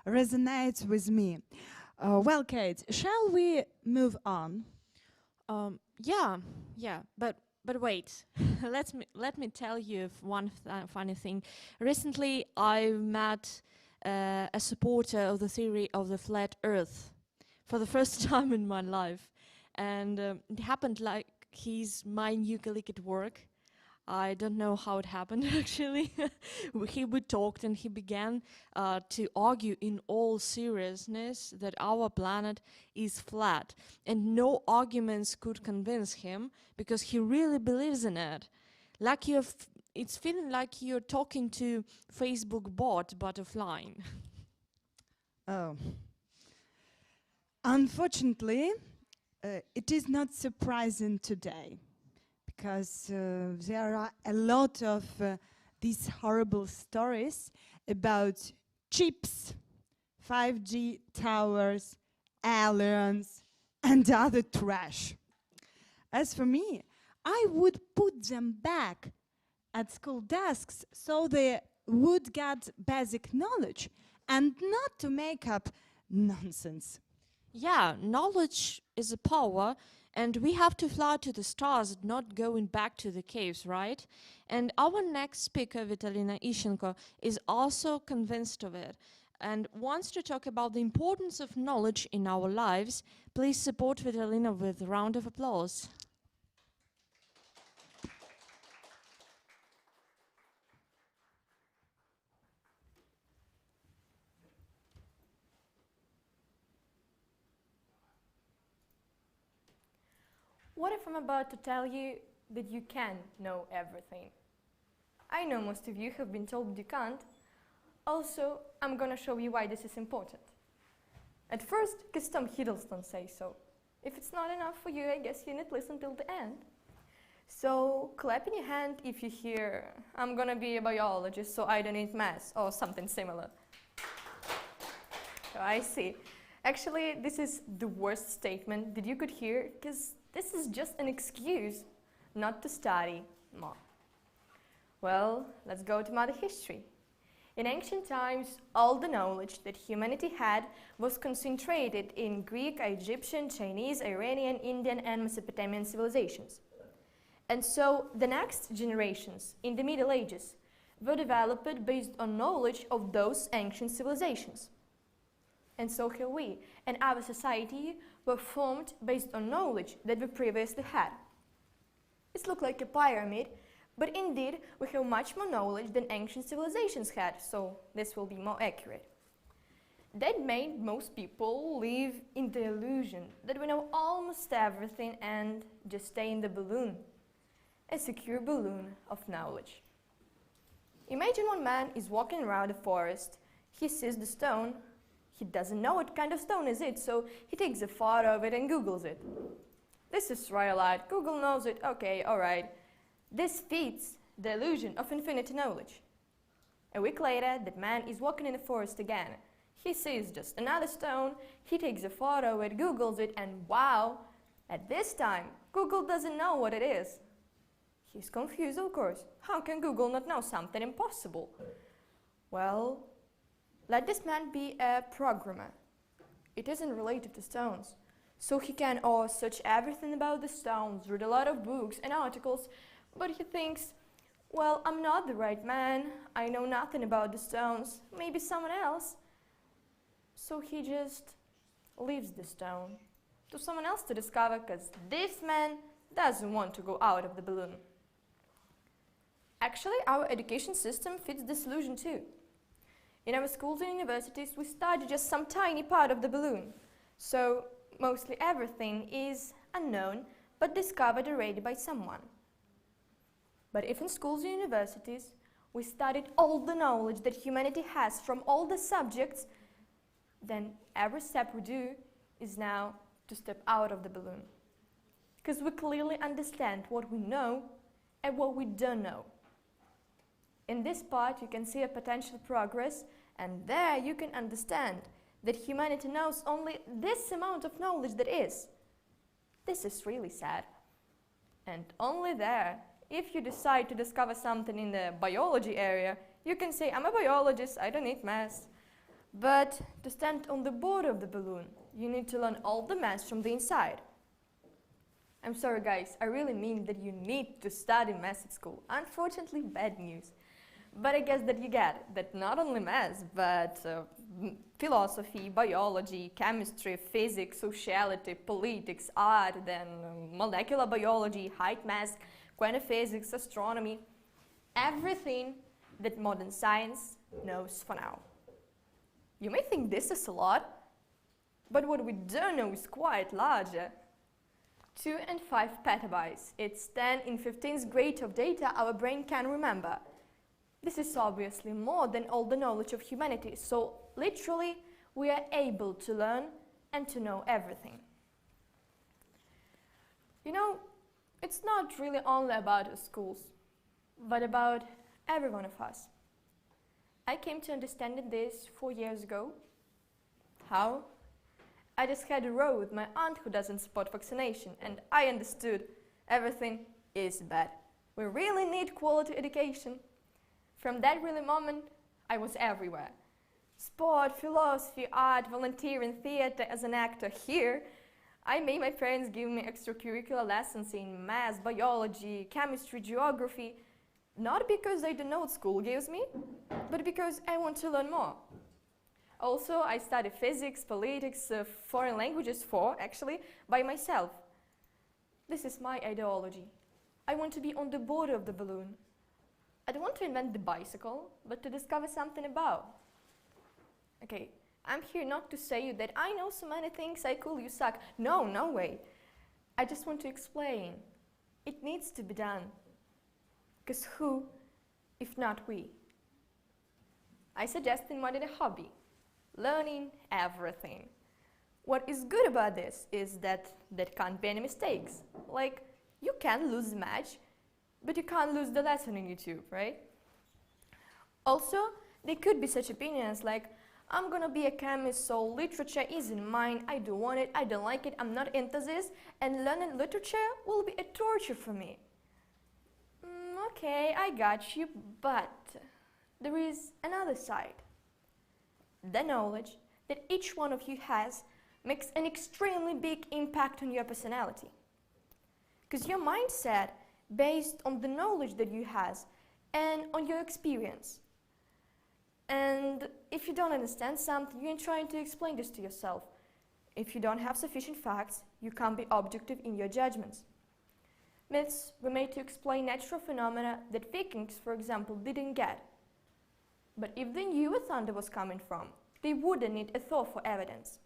resonates with me. Well, Kate, shall we move on? Yeah, but wait. let me tell you one funny thing. Recently, I met a supporter of the theory of the flat Earth for the first time in my life, and it happened like he's my new colleague at work. I don't know how it happened actually. We talked and he began to argue in all seriousness that our planet is flat, and no arguments could convince him because he really believes in it. Like it's feeling like you're talking to Facebook bot but offline. Oh. Unfortunately, it is not surprising today, because there are a lot of these horrible stories about chips, 5G towers, aliens, and other trash. As for me, I would put them back at school desks so they would get basic knowledge and not to make up nonsense. Yeah, knowledge is a power, and we have to fly to the stars, not going back to the caves, right? And our next speaker, Vitalina Ishenko, is also convinced of it and wants to talk about the importance of knowledge in our lives. Please support Vitalina with a round of applause. What if I'm about to tell you that you can know everything? I know most of you have been told you can't. Also, I'm gonna show you why this is important. At first, because Tom Hiddleston says so. If it's not enough for you, I guess you need to listen till the end. So, clap in your hand if you hear, I'm gonna be a biologist, so I don't need maths, or something similar. So I see. Actually, this is the worst statement that you could hear, because this is just an excuse not to study more. Well, let's go to modern history. In ancient times, all the knowledge that humanity had was concentrated in Greek, Egyptian, Chinese, Iranian, Indian, and Mesopotamian civilizations. And so the next generations in the Middle Ages were developed based on knowledge of those ancient civilizations. And so here we and our society were formed based on knowledge that we previously had. It looks like a pyramid, but indeed we have much more knowledge than ancient civilizations had, so this will be more accurate. That made most people live in the illusion that we know almost everything and just stay in the balloon, a secure balloon of knowledge. Imagine one man is walking around the forest, he sees the stone. He doesn't know what kind of stone is it, so he takes a photo of it and Googles it. This is rhyolite, Google knows it, okay, alright. This fits the illusion of infinite knowledge. A week later, that man is walking in the forest again. He sees just another stone, he takes a photo, it Googles it, and wow, at this time, Google doesn't know what it is. He's confused, of course. How can Google not know something impossible? Well, let this man be a programmer. It isn't related to stones. So he can search everything about the stones, read a lot of books and articles, but he thinks, well, I'm not the right man, I know nothing about the stones, maybe someone else. So he just leaves the stone to someone else to discover, because this man doesn't want to go out of the balloon. Actually, our education system fits this illusion too. In our schools and universities, we study just some tiny part of the balloon. So mostly everything is unknown, but discovered already by someone. But if in schools and universities, we studied all the knowledge that humanity has from all the subjects, then every step we do is now to step out of the balloon. Because we clearly understand what we know and what we don't know. In this part, you can see a potential progress, and there you can understand that humanity knows only this amount of knowledge that is. This is really sad. And only there, if you decide to discover something in the biology area, you can say, I'm a biologist, I don't need maths. But to stand on the border of the balloon, you need to learn all the maths from the inside. I'm sorry guys, I really mean that you need to study maths at school. Unfortunately, bad news. But I guess that you get it, that not only maths, but philosophy, biology, chemistry, physics, sociality, politics, art, then molecular biology, height math, quantum physics, astronomy, everything that modern science knows for now. You may think this is a lot, but what we don't know is quite larger. 2 and 5 petabytes. It's 10 in 15th grade of data our brain can remember. This is obviously more than all the knowledge of humanity, so literally we are able to learn and to know everything. You know, it's not really only about our schools, but about every one of us. I came to understanding this 4 years ago. How? I just had a row with my aunt who doesn't support vaccination, and I understood everything is bad. We really need quality education. From that really moment, I was everywhere. Sport, philosophy, art, volunteering, theater, as an actor here. I made my parents give me extracurricular lessons in math, biology, chemistry, geography, not because I don't know what school gives me, but because I want to learn more. Also, I study physics, politics, foreign languages actually, by myself. This is my ideology. I want to be on the border of the balloon. I don't want to invent the bicycle, but to discover something about. Okay, I'm here not to say you that I know so many things, I cool, you suck. No, no way. I just want to explain. It needs to be done. Because who, if not we? I suggest in more than a hobby. Learning everything. What is good about this is that there can't be any mistakes. Like, you can lose the match, but you can't lose the lesson in YouTube, right? Also, there could be such opinions like, I'm gonna be a chemist, so literature isn't mine, I don't want it, I don't like it, I'm not into this, and learning literature will be a torture for me. Okay, I got you, but there is another side. The knowledge that each one of you has makes an extremely big impact on your personality. Because your mindset based on the knowledge that you have and on your experience. And if you don't understand something, you're trying to explain this to yourself. If you don't have sufficient facts, you can't be objective in your judgments. Myths were made to explain natural phenomena that Vikings, for example, didn't get. But if they knew where thunder was coming from, they wouldn't need a Thor for evidence.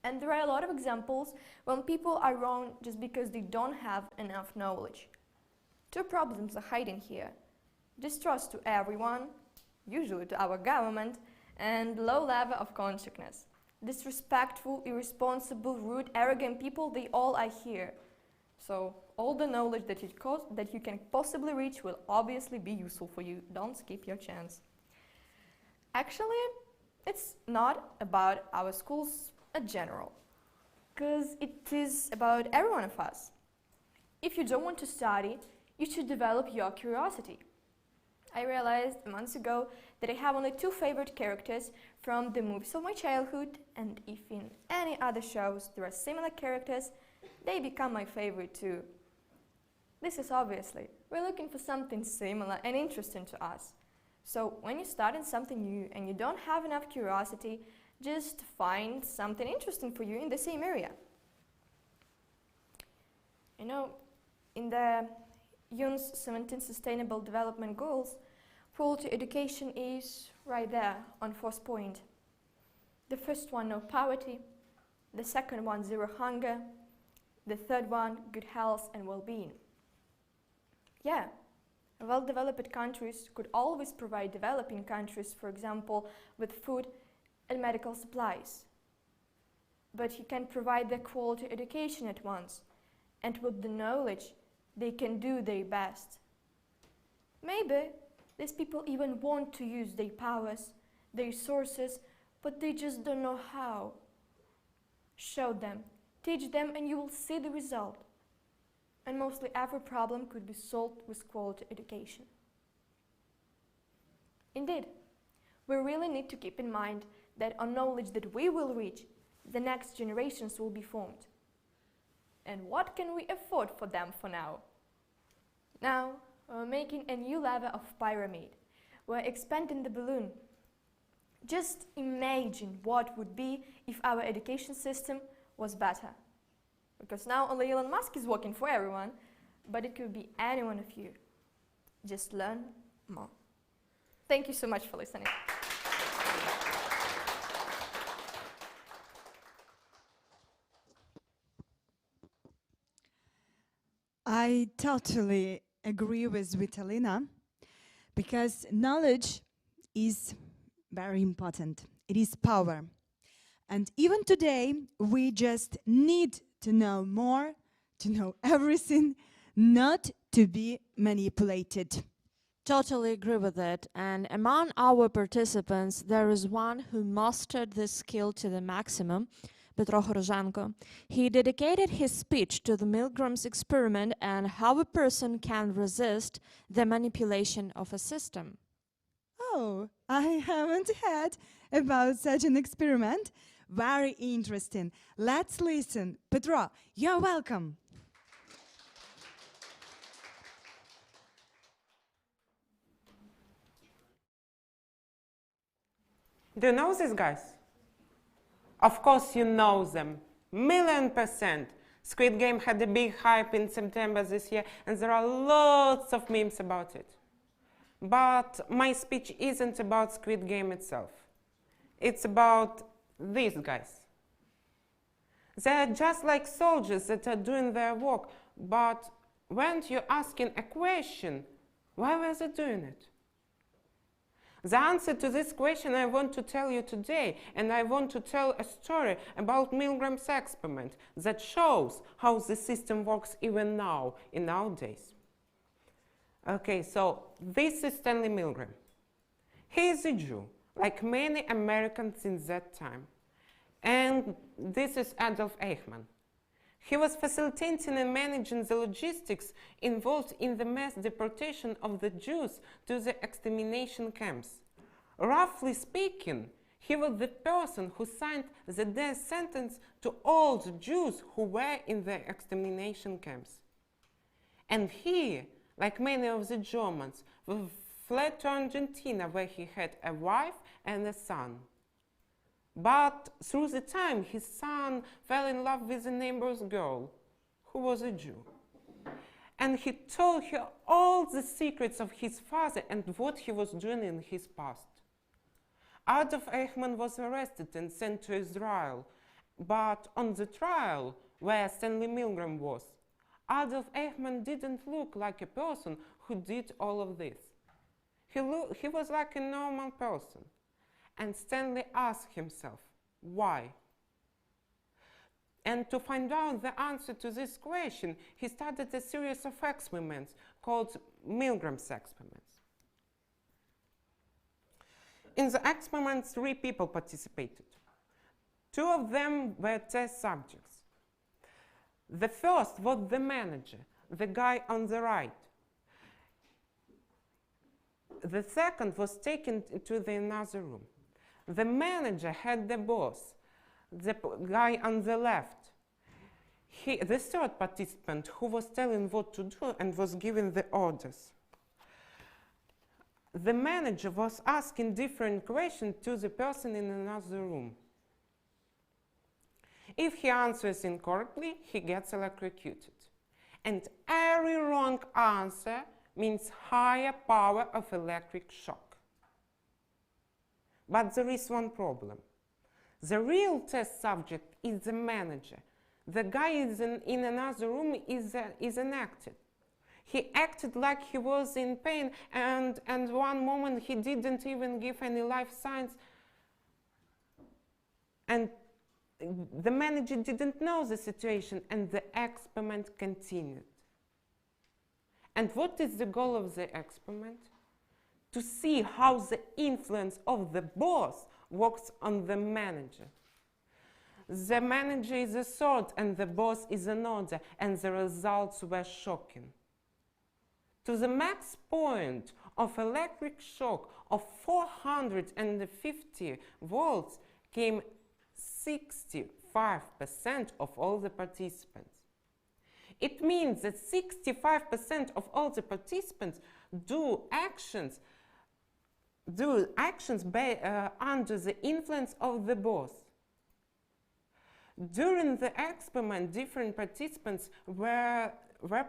And there are a lot of examples when people are wrong just because they don't have enough knowledge. 2 problems are hiding here: distrust to everyone, usually to our government, and low level of consciousness. Disrespectful, irresponsible, rude, arrogant people, they all are here. So all the knowledge that you can possibly reach will obviously be useful for you. Don't skip your chance. Actually, it's not about our schools in general, because it is about every one of us. If you don't want to study, you should develop your curiosity. I realized months ago that I have only 2 favorite characters from the movies of my childhood, and if in any other shows there are similar characters, they become my favorite too. This is obviously, we're looking for something similar and interesting to us. So when you're starting something new and you don't have enough curiosity, just find something interesting for you in the same area. In the UN's 17 Sustainable Development Goals, Quality education is right there on fourth point. The first one, no poverty. The second one, zero hunger. The third one, good health and well-being. Yeah, well-developed countries could always provide developing countries, for example, with food and medical supplies. But you can provide their quality education at once, and with the knowledge, they can do their best. Maybe these people even want to use their powers, their resources, but they just don't know how. Show them, teach them, and you will see the result. And mostly every problem could be solved with quality education. Indeed, we really need to keep in mind that on knowledge that we will reach, the next generations will be formed. And what can we afford for them for now? Now, we're making a new level of pyramid. We're expanding the balloon. Just imagine what would be if our education system was better. Because now only Elon Musk is working for everyone, but it could be any one of you. Just learn more. Thank you so much for listening. I totally agree with Vitalina, because knowledge is very important. It is power. And even today, we just need to know more, to know everything, not to be manipulated. Totally agree with it. And among our participants, there is one who mastered this skill to the maximum, Petro Horozhenko. He dedicated his speech to the Milgram's experiment and how a person can resist the manipulation of a system. Oh, I haven't heard about such an experiment. Very interesting. Let's listen. Petro, you're welcome. Do you know these guys? Of course you know them. 1,000,000%. Squid Game had a big hype in September this year, and there are lots of memes about it. But my speech isn't about Squid Game itself. It's about these guys. They're just like soldiers that are doing their work, but weren't you asking a question? Why were they doing it? The answer to this question I want to tell you today, and I want to tell a story about Milgram's experiment that shows how the system works even now, in our days. Okay, so this is Stanley Milgram. He is a Jew, like many Americans in that time. And this is Adolf Eichmann. He was facilitating and managing the logistics involved in the mass deportation of the Jews to the extermination camps. Roughly speaking, he was the person who signed the death sentence to all the Jews who were in the extermination camps. And he, like many of the Germans, fled to Argentina, where he had a wife and a son. But through the time, his son fell in love with a neighbor's girl, who was a Jew. And he told her all the secrets of his father and what he was doing in his past. Adolf Eichmann was arrested and sent to Israel. But on the trial, where Stanley Milgram was, Adolf Eichmann didn't look like a person who did all of this. He was like a normal person. And Stanley asked himself, why? And to find out the answer to this question, he started a series of experiments called Milgram's experiments. In the experiments, 3 people participated. 2 of them were test subjects. The first was the manager, the guy on the right. The second was taken to another room. The manager had the boss, the guy on the left. The third participant who was telling what to do and was giving the orders. The manager was asking different questions to the person in another room. If he answers incorrectly, he gets electrocuted. And every wrong answer means higher power of electric shock. But there is one problem. The real test subject is the manager. The guy is in another room is an actor. He acted like he was in pain, and one moment he didn't even give any life signs. And the manager didn't know the situation, and the experiment continued. And what is the goal of the experiment? To see how the influence of the boss works on the manager. The manager is a sword and the boss is another, and the results were shocking. To the max point of electric shock of 450 volts came 65% of all the participants. It means that 65% of all the participants do actions under the influence of the boss. During the experiment, different participants were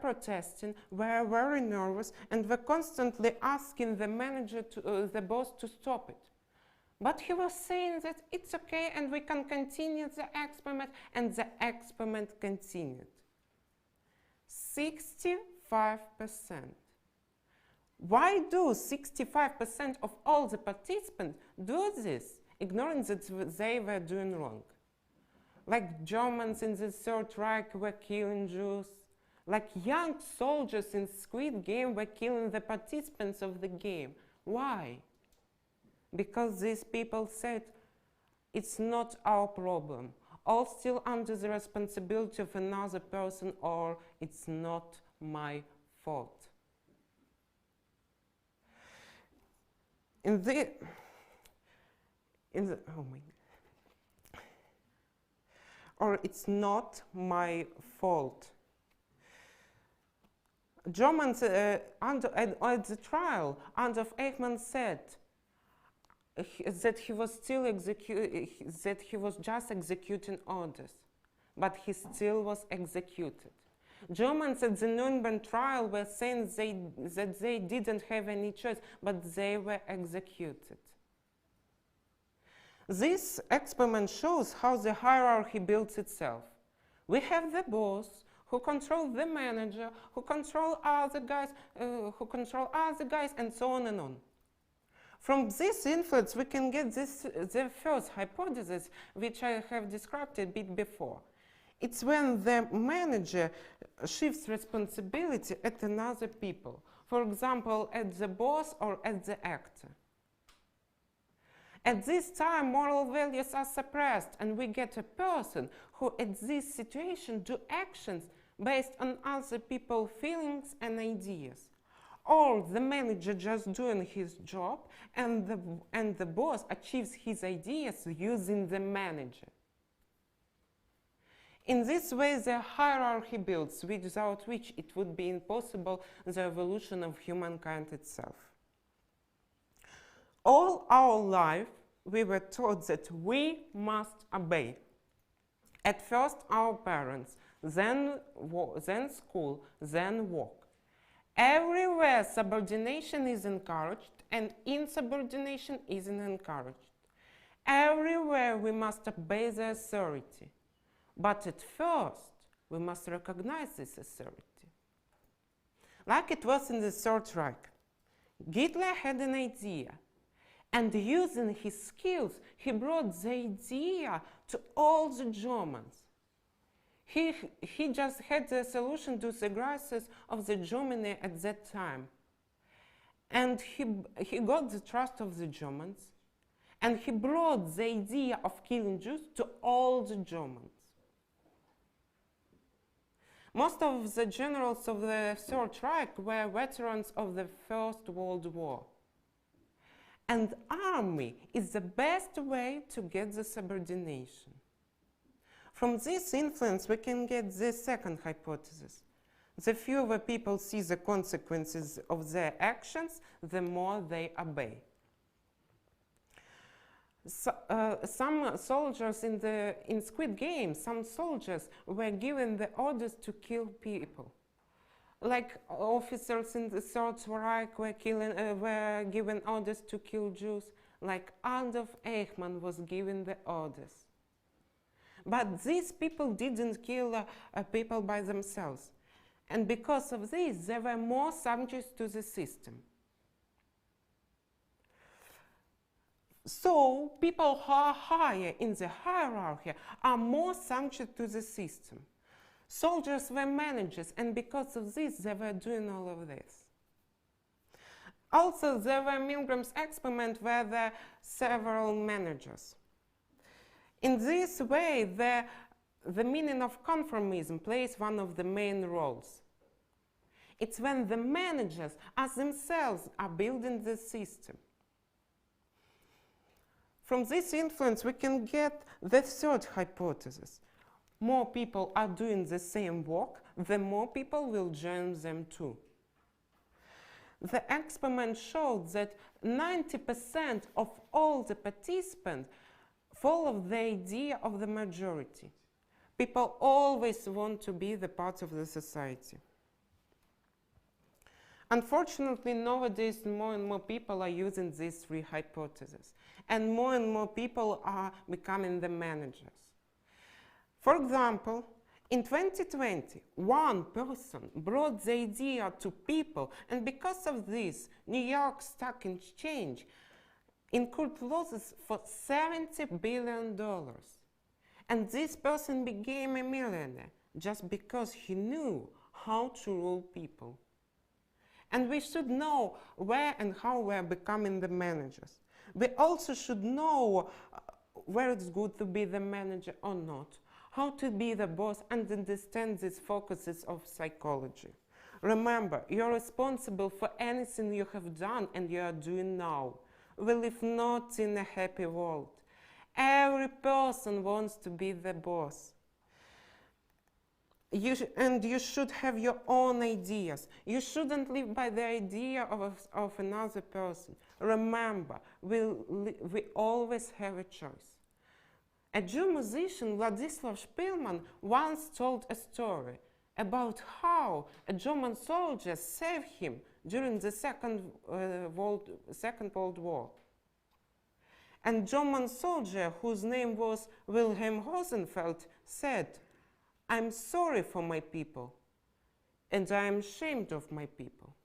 protesting, were very nervous, and were constantly asking the manager, the boss, to stop it. But he was saying that it's okay and we can continue the experiment, and the experiment continued. 65%. Why do 65% of all the participants do this, ignoring that they were doing wrong? Like Germans in the Third Reich were killing Jews, like young soldiers in Squid Game were killing the participants of the game. Why? Because these people said, it's not our problem, all still under the responsibility of another person, or it's not my fault. Oh my, or it's not my fault. Germans at the trial, Adolf Eichmann said that he was just executing orders, but he still was executed. Germans at the Nuremberg trial were saying that they didn't have any choice, but they were executed. This experiment shows how the hierarchy builds itself. We have the boss, who controls the manager, who controls other guys, and so on and on. From this influence, we can get the first hypothesis, which I have described a bit before. It's when the manager shifts responsibility at another people, for example, at the boss or at the actor. At this time, moral values are suppressed, and we get a person who, at this situation, do actions based on other people's feelings and ideas. Or the manager just doing his job, and the boss achieves his ideas using the manager. In this way, the hierarchy builds, without which it would be impossible the evolution of humankind itself. All our life, we were taught that we must obey. At first, our parents, then school, then work. Everywhere, subordination is encouraged, and insubordination isn't encouraged. Everywhere, we must obey the authority. But at first, we must recognize this authority. Like it was in the Third Reich, Hitler had an idea, and using his skills, he brought the idea to all the Germans. He just had the solution to the crisis of the Germany at that time. And he got the trust of the Germans, and he brought the idea of killing Jews to all the Germans. Most of the generals of the Third Reich were veterans of the First World War. And army is the best way to get the subordination. From this influence, we can get the second hypothesis. The fewer people see the consequences of their actions, the more they obey. So, some soldiers in Squid Game, some soldiers were given the orders to kill people. like officers in the Third Reich were given orders to kill Jews, like Adolf Eichmann was given the orders. But these people didn't kill people by themselves. And because of this, they were more subject to the system. So people who are higher in the hierarchy are more subject to the system. Soldiers were managers, and because of this, they were doing all of this. Also, there were Milgram's experiment where there were several managers. In this way, the meaning of conformism plays one of the main roles. It's when the managers, as themselves, are building the system. From this influence, we can get the third hypothesis. More people are doing the same work, the more people will join them too. The experiment showed that 90% of all the participants follow the idea of the majority. People always want to be the part of the society. Unfortunately, nowadays, more and more people are using these three hypotheses, and more people are becoming the managers. For example, in 2020, one person brought the idea to people, and because of this, New York Stock Exchange incurred losses for $70 billion. And this person became a millionaire just because he knew how to rule people. And we should know where and how we are becoming the managers. We also should know where it's good to be the manager or not, how to be the boss, and understand these focuses of psychology. Remember, you're responsible for anything you have done and you are doing now. We live not in a happy world. Every person wants to be the boss. And you should have your own ideas. You shouldn't live by the idea of another person. Remember, we always have a choice. A Jew musician, Władysław Szpilman, once told a story about how a German soldier saved him during the Second World War. And German soldier, whose name was Wilhelm Rosenfeld, said, "I'm sorry for my people, and I am ashamed of my people."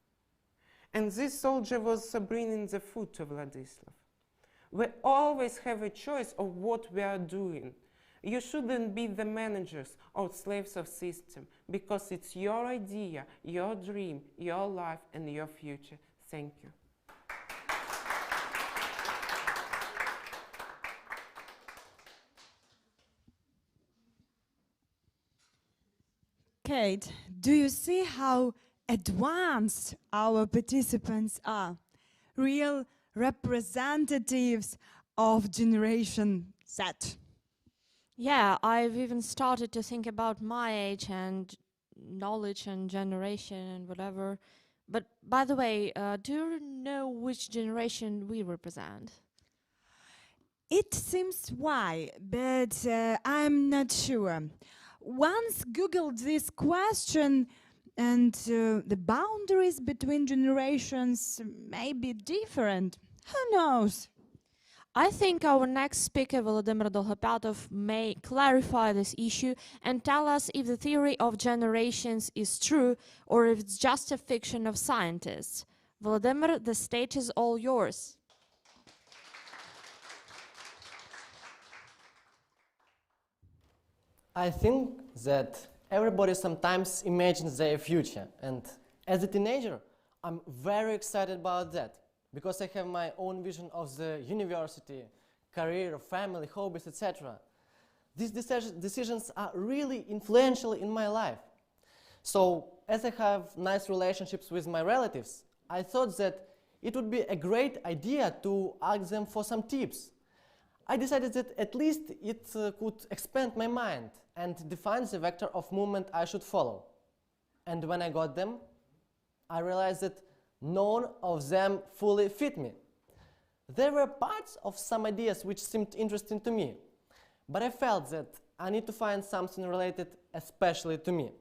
And this soldier was bringing the food to Władysław. We always have a choice of what we are doing. You shouldn't be the managers or slaves of system, because it's your idea, your dream, your life, and your future. Thank you. Kate, do you see how advanced our participants are? Real representatives of Generation Z. Yeah, I've even started to think about my age and knowledge and generation and whatever. But by the way, do you know which generation we represent? It seems why, but I'm not sure. Once Googled this question, and the boundaries between generations may be different. Who knows? I think our next speaker, Volodymyr Dolgopyatov, may clarify this issue and tell us if the theory of generations is true or if it's just a fiction of scientists. Volodymyr, the stage is all yours. I think that everybody sometimes imagines their future, and as a teenager, I'm very excited about that, because I have my own vision of the university, career, family, hobbies, etc. These decisions are really influential in my life. So, as I have nice relationships with my relatives, I thought that it would be a great idea to ask them for some tips. I decided that at least it could expand my mind and define the vector of movement I should follow. And when I got them, I realized that none of them fully fit me. There were parts of some ideas which seemed interesting to me, but I felt that I need to find something related especially to me.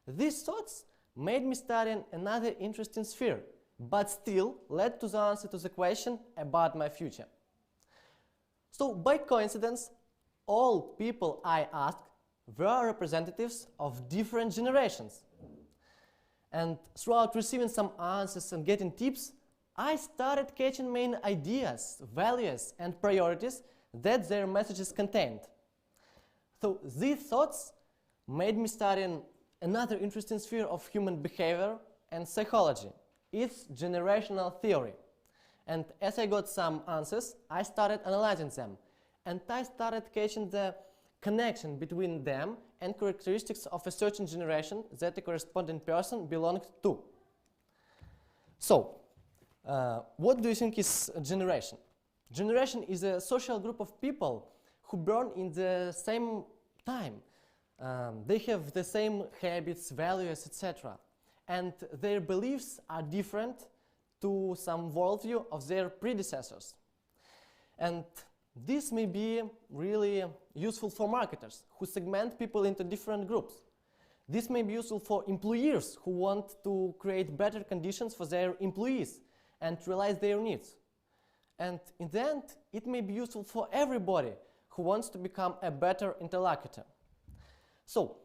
These thoughts made me study another interesting sphere, but still led to the answer to the question about my future. So by coincidence, all people I asked were representatives of different generations. And throughout receiving some answers and getting tips, I started catching main ideas, values, and priorities that their messages contained. So these thoughts made me study another interesting sphere of human behavior and psychology. It's generational theory. And as I got some answers, I started analyzing them. And I started catching the connection between them and characteristics of a certain generation that a corresponding person belonged to. So, what do you think is a generation? Generation is a social group of people who born in the same time. They have the same habits, values, etc. And their beliefs are different to some worldview of their predecessors. And this may be really useful for marketers who segment people into different groups. This may be useful for employers who want to create better conditions for their employees and realize their needs. And in the end, it may be useful for everybody who wants to become a better interlocutor. So,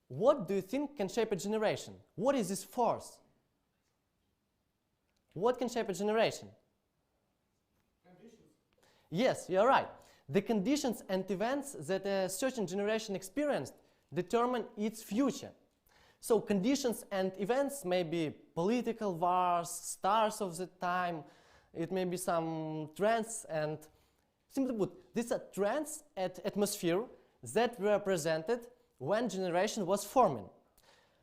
what do you think can shape a generation? What is this force? What can shape a generation? Conditions. Yes, you're right. The conditions and events that a certain generation experienced determine its future. So conditions and events may be political wars, stars of the time, it may be some trends, and simply put, these are trends at atmosphere that were presented when generation was forming.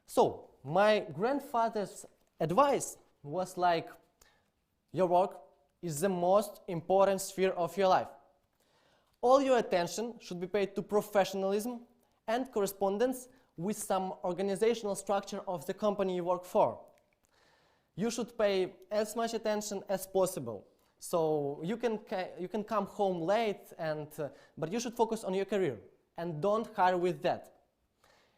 So my grandfather's advice was like, your work is the most important sphere of your life. All your attention should be paid to professionalism and correspondence with some organizational structure of the company you work for. You should pay as much attention as possible. So you can come home late, but you should focus on your career and don't hurry with that.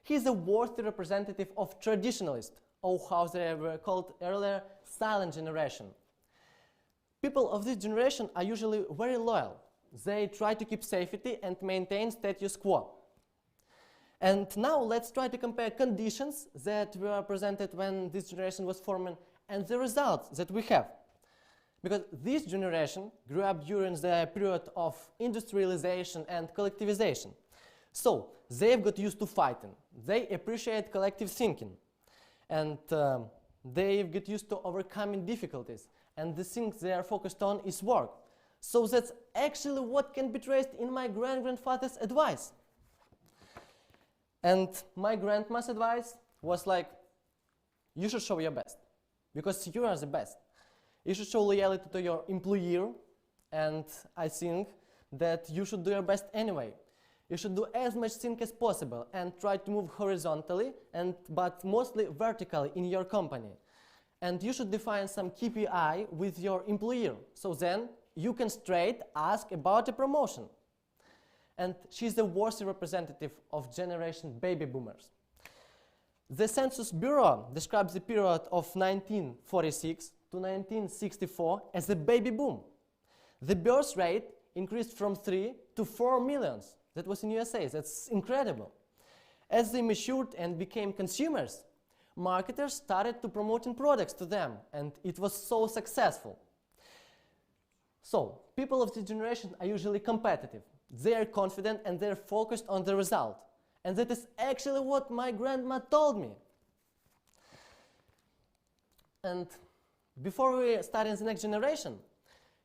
He's a worthy representative of traditionalists, or how they were called earlier, silent generation. People of this generation are usually very loyal. They try to keep safety and maintain status quo. And now let's try to compare conditions that were presented when this generation was forming and the results that we have. Because this generation grew up during the period of industrialization and collectivization. So they've got used to fighting. They appreciate collective thinking. And they've got used to overcoming difficulties. And the thing they are focused on is work. So that's actually what can be traced in my grandfather's advice. And my grandma's advice was like, you should show your best, because you are the best. You should show loyalty to your employer, and I think that you should do your best anyway. You should do as much thing as possible and try to move horizontally, but mostly vertically in your company. And you should define some KPI with your employer, so then you can straight ask about a promotion. And she's the worthy representative of generation baby boomers. The Census Bureau describes the period of 1946 to 1964 as a baby boom. The birth rate increased from 3 to 4 millions. That was in USA. That's incredible. As they matured and became consumers, marketers started to promoting products to them, and it was so successful. So, people of this generation are usually competitive. They are confident and they're focused on the result. And that is actually what my grandma told me. And before we start in the next generation,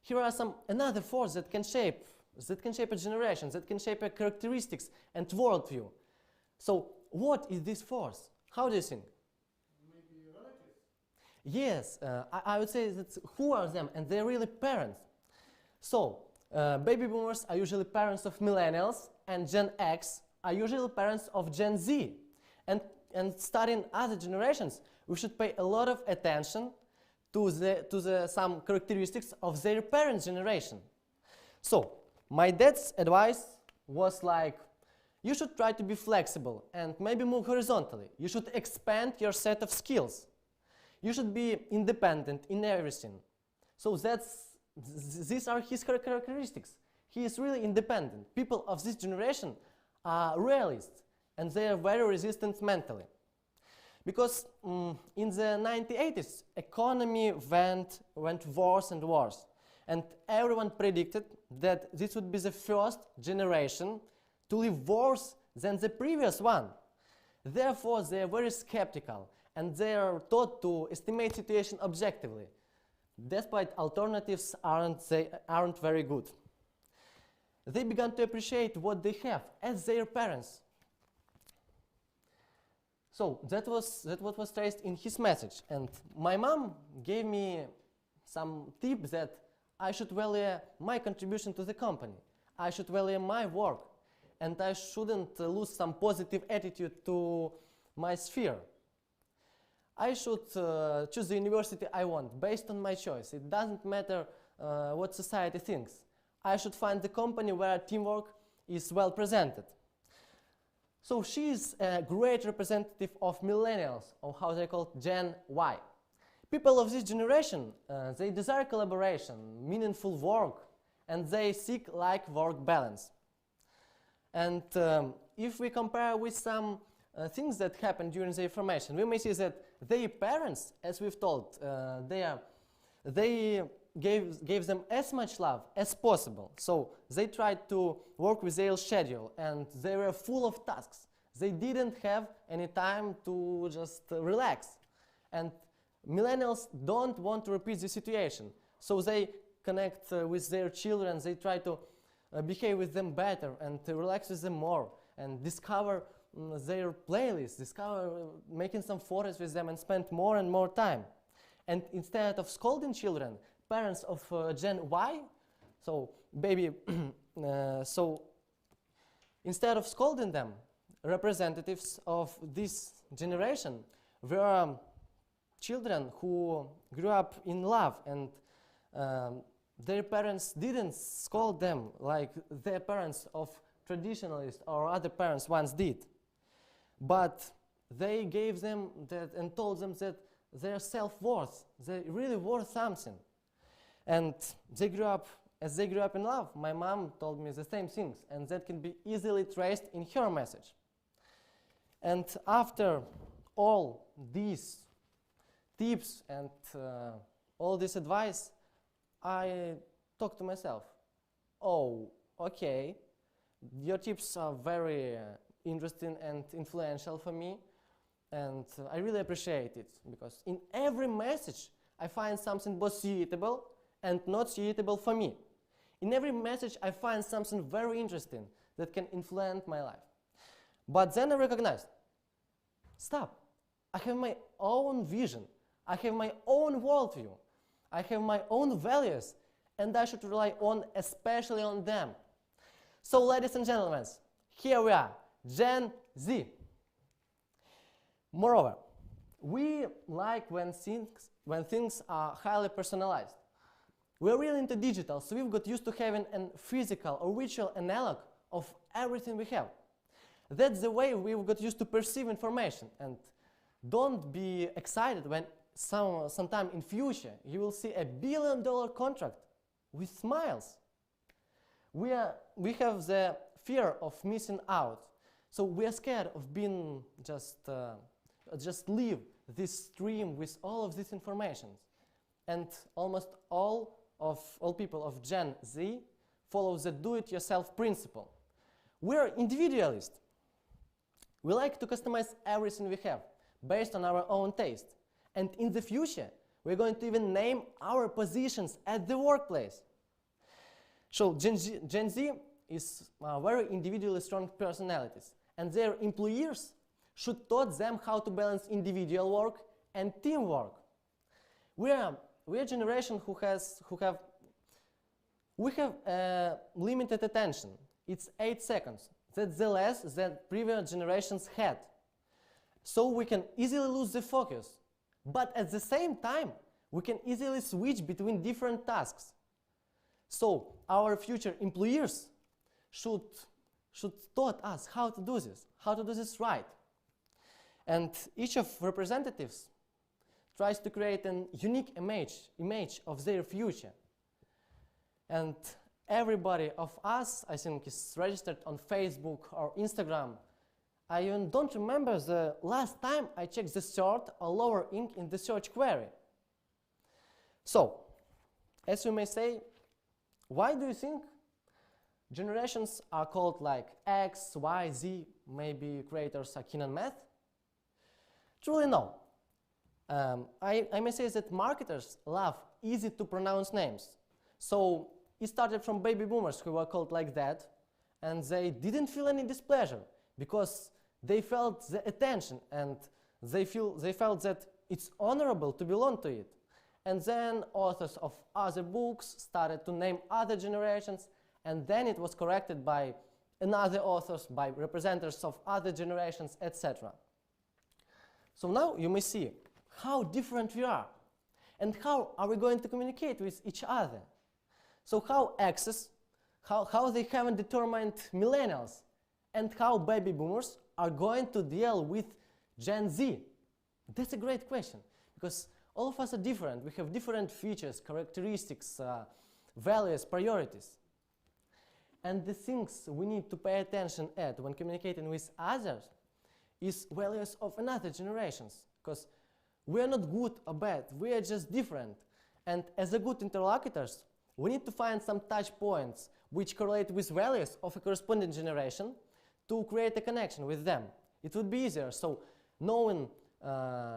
here are another force that can shape a generation, that can shape a characteristics and worldview. So, what is this force? How do you think? Maybe relatives. Yes, I would say that who are them? And they're really parents. So, baby boomers are usually parents of millennials, and Gen X are usually parents of Gen Z. And studying other generations, we should pay a lot of attention to some characteristics of their parents' generation. So, my dad's advice was like, You should try to be flexible and maybe move horizontally. You should expand your set of skills. You should be independent in everything. So these are his characteristics. He is really independent. People of this generation are realists and they are very resistant mentally. Because in the 1980s, economy went worse and worse. And everyone predicted that this would be the first generation to live worse than the previous one. Therefore, they are very skeptical and they are taught to estimate situation objectively, despite alternatives aren't very good. They began to appreciate what they have as their parents. So that was what was traced in his message, and my mom gave me some tips that I should value my contribution to the company, I should value my work, and I shouldn't lose some positive attitude to my sphere. I should choose the university I want based on my choice. It doesn't matter what society thinks. I should find the company where teamwork is well presented. So she is a great representative of millennials, or how they call Gen Y. People of this generation, they desire collaboration, meaningful work, and they seek like-work balance. And if we compare with some things that happened during their formation, we may see that their parents, as we've told, they gave them as much love as possible. So they tried to work with their schedule and they were full of tasks. They didn't have any time to just relax. And millennials don't want to repeat the situation. So they connect with their children, they try to behave with them better and to relax with them more and discover their playlists, making some photos with them and spend more and more time. And instead of scolding children, parents of Gen Y, so instead of scolding them, representatives of this generation were children who grew up in love, and their parents didn't scold them like their parents of traditionalists or other parents once did. But they gave them that and told them that their self-worth, they're really worth something. And they grew up, as they grew up in love, my mom told me the same things, and that can be easily traced in her message. And after all these tips and all this advice, I talked to myself, oh, okay, your tips are very interesting and influential for me, and I really appreciate it, because in every message I find something both suitable and not suitable for me. In every message I find something very interesting that can influence my life. But then I recognized, stop, I have my own vision, I have my own worldview, I have my own values, and I should rely especially on them. So ladies and gentlemen, here we are, Gen Z. Moreover, we like when things are highly personalized. We're really into digital, so we've got used to having a physical or virtual analog of everything we have. That's the way we've got used to perceive information, and don't be excited when sometime in future you will see $1 billion contract with smiles. We have the fear of missing out, so we are scared of being just leave this stream with all of this information. And almost all people of Gen Z follow the do-it-yourself principle. We're individualists. We like to customize everything we have based on our own taste. And in the future, we're going to even name our positions at the workplace. So Gen Z is very individually strong personalities, and their employers should teach them how to balance individual work and teamwork. We are a generation who have limited attention. It's 8 seconds. That's the less that previous generations had. So we can easily lose the focus. But at the same time, we can easily switch between different tasks. So our future employers should should taught us how to do this right. And each of representatives tries to create a unique image of their future. And everybody of us, I think, is registered on Facebook or Instagram. I even don't remember the last time I checked the third or lower ink in the search query. So, as you may say, why do you think generations are called like X, Y, Z? Maybe creators are keen on math? Truly no. I may say that marketers love easy to pronounce names. So it started from baby boomers who were called like that, and they didn't feel any displeasure because they felt the attention and they felt that it's honorable to belong to it. And then authors of other books started to name other generations, and then it was corrected by another authors, by representatives of other generations, etc. So now you may see how different we are and how are we going to communicate with each other. So how X's, how they haven't determined millennials, and how baby boomers are going to deal with Gen Z. That's a great question, because all of us are different. We have different features, characteristics, values, priorities. And the things we need to pay attention at when communicating with others is values of another generations, because we are not good or bad, we are just different. And as a good interlocutors, we need to find some touch points which correlate with values of a corresponding generation to create a connection with them. It would be easier. So knowing,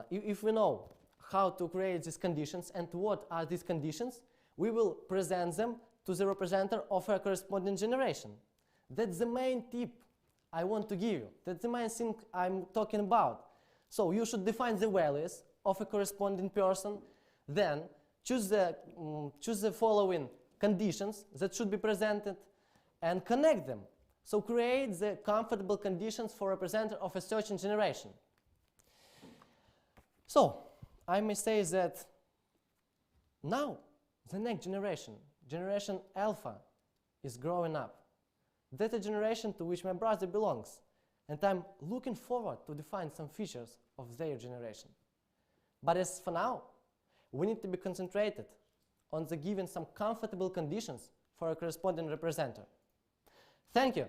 if we know how to create these conditions and what are these conditions, we will present them to the representative of a corresponding generation. That's the main tip I want to give you. That's the main thing I'm talking about. So you should define the values of a corresponding person, then choose the following conditions that should be presented and connect them. So create the comfortable conditions for a representative of a certain generation. So I may say that now the next generation, Generation Alpha, is growing up. That's a generation to which my brother belongs, and I'm looking forward to define some features of their generation. But as for now, we need to be concentrated on the giving some comfortable conditions for a corresponding representative. Thank you.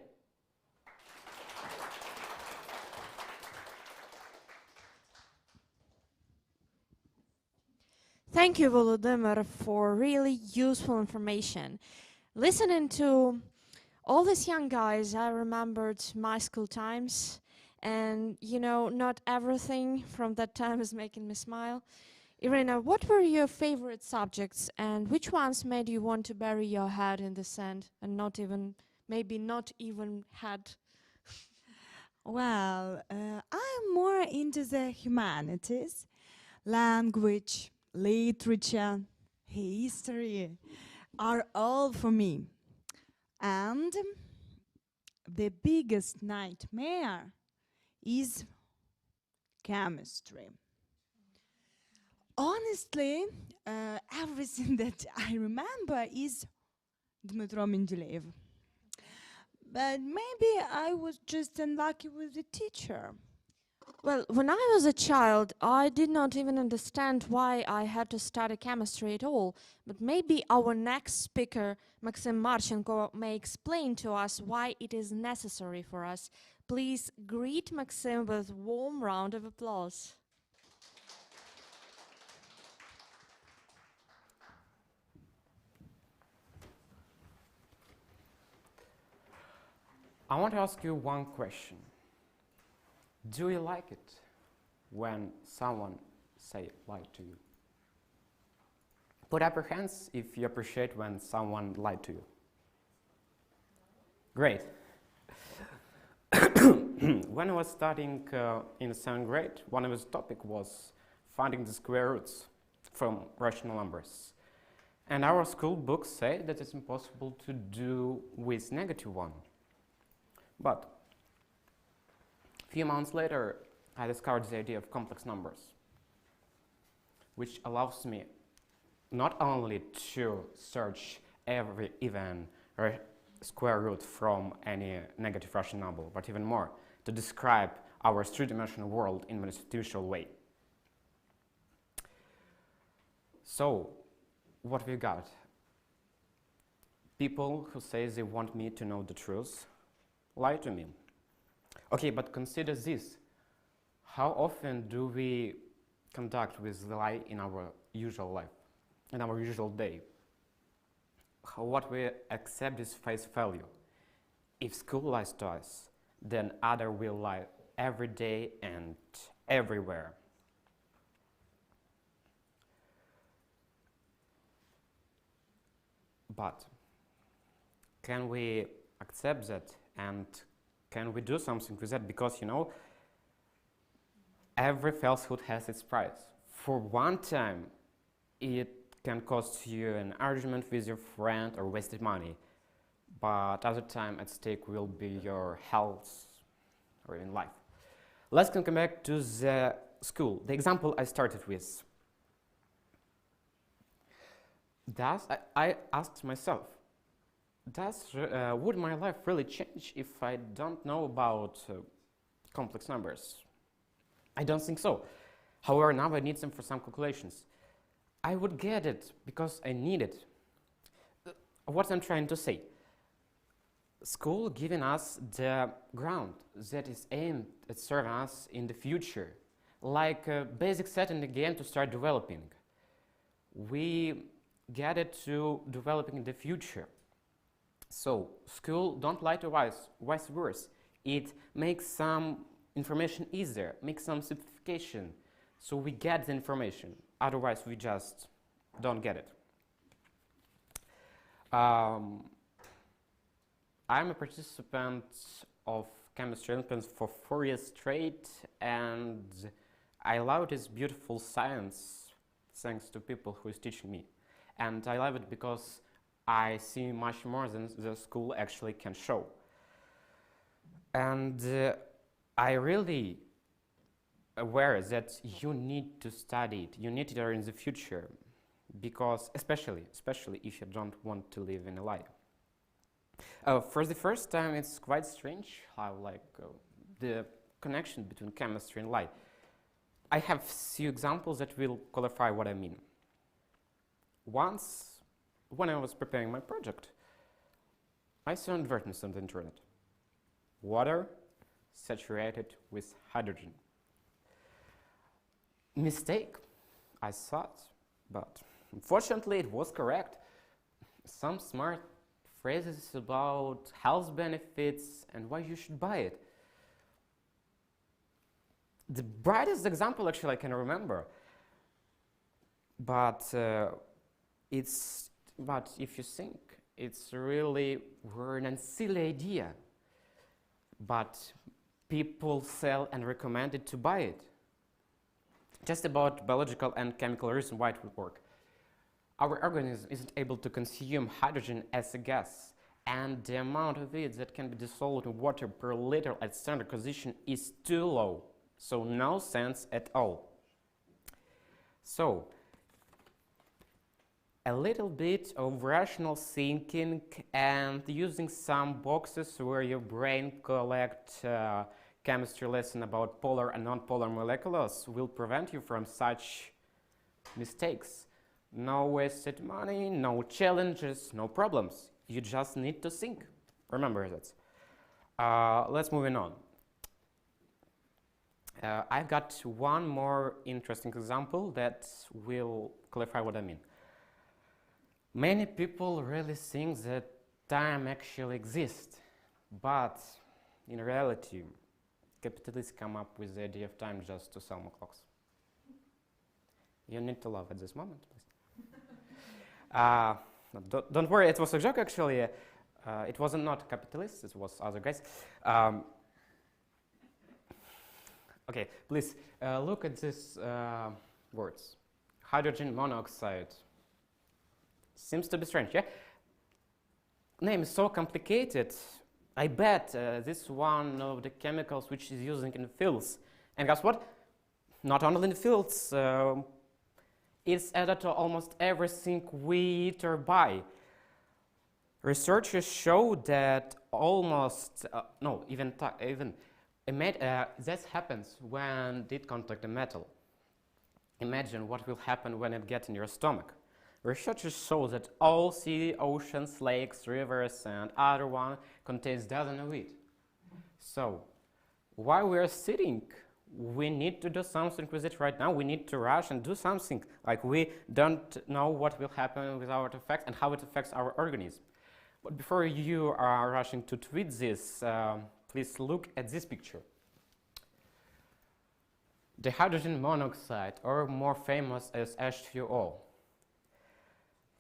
Thank you, Volodymyr, for really useful information. Listening to all these young guys, I remembered my school times, and you know, not everything from that time is making me smile. Irina, what were your favorite subjects, and which ones made you want to bury your head in the sand and maybe not even had? Well, I'm more into the humanities, language, literature, history are all for me. And the biggest nightmare is chemistry. Honestly, everything that I remember is Dmitro Mendeleev. But maybe I was just unlucky with the teacher. Well, when I was a child, I did not even understand why I had to study chemistry at all. But maybe our next speaker, Maxim Marchenko, may explain to us why it is necessary for us. Please greet Maxim with a warm round of applause. I want to ask you one question. Do you like it when someone lied to you? Put up your hands if you appreciate when someone lied to you. Great. When I was studying in 7th grade, one of the topics was finding the square roots from rational numbers. And our school books say that it's impossible to do with -1. But a few months later, I discovered the idea of complex numbers, which allows me not only to search every even square root from any negative Russian number, but even more, to describe our three-dimensional world in an institutional way. So, what we got? People who say they want me to know the truth lie to me. Okay, but consider this. How often do we conduct with the lie in our usual life, in our usual day? What we accept is face value. If school lies to us, then other will lie every day and everywhere. But can we accept that, and can we do something with that? Because, you know, every falsehood has its price. For one time, it can cost you an argument with your friend or wasted money, but other time at stake will be your health or even life. Let's come back to the school, the example I started with. I asked myself, would my life really change if I don't know about complex numbers? I don't think so. However, now I need them for some calculations. I would get it because I need it. What I'm trying to say, school giving us the ground that is aimed at serving us in the future, like a basic set in the game to start developing. We get it to developing in the future. So, school don't lie to us, vice versa. It makes some information easier, makes some simplification, so we get the information. Otherwise, we just don't get it. I'm a participant of chemistry Olympiads for 4 years straight, and I love this beautiful science thanks to people who is teaching me. And I love it because I see much more than the school actually can show. And I really aware that you need to study it, you need to learn in the future, because especially if you don't want to live in a lie. For the first time, it's quite strange how the connection between chemistry and lie. I have few examples that will clarify what I mean. Once, when I was preparing my project, I saw an advertisement on the internet. Water saturated with hydrogen. Mistake, I thought, but unfortunately it was correct. Some smart phrases about health benefits and why you should buy it. The brightest example actually I can remember, but if you think, it's really an silly idea, but people sell and recommend it to buy it. Just about biological and chemical reason why it would work. Our organism isn't able to consume hydrogen as a gas, and the amount of it that can be dissolved in water per liter at standard condition is too low, so no sense at all. So, a little bit of rational thinking and using some boxes where your brain collects chemistry lesson about polar and non-polar molecules will prevent you from such mistakes. No wasted money, no challenges, no problems. You just need to think. Remember that. Let's move on. I've got one more interesting example that will clarify what I mean. Many people really think that time actually exists, but in reality, capitalists come up with the idea of time just to sell more clocks. You need to laugh at this moment, please. Don't worry, it was a joke actually. It wasn't not capitalists, it was other guys. Okay, please look at these words. Hydrogen monoxide. Seems to be strange, yeah? Name is so complicated. I bet this is one of the chemicals which is using in the fields. And guess what? Not only in the fields, it's added to almost everything we eat or buy. Researchers show that almost, no, even this happens when it contact the metal. Imagine what will happen when it gets in your stomach. Researchers show that all sea, oceans, lakes, rivers, and other one contains dozens of it. So, while we are sitting, we need to do something with it right now. We need to rush and do something. Like we don't know what will happen with our effects and how it affects our organism. But before you are rushing to tweet this, please look at this picture. The hydrogen monoxide, or more famous as H2O.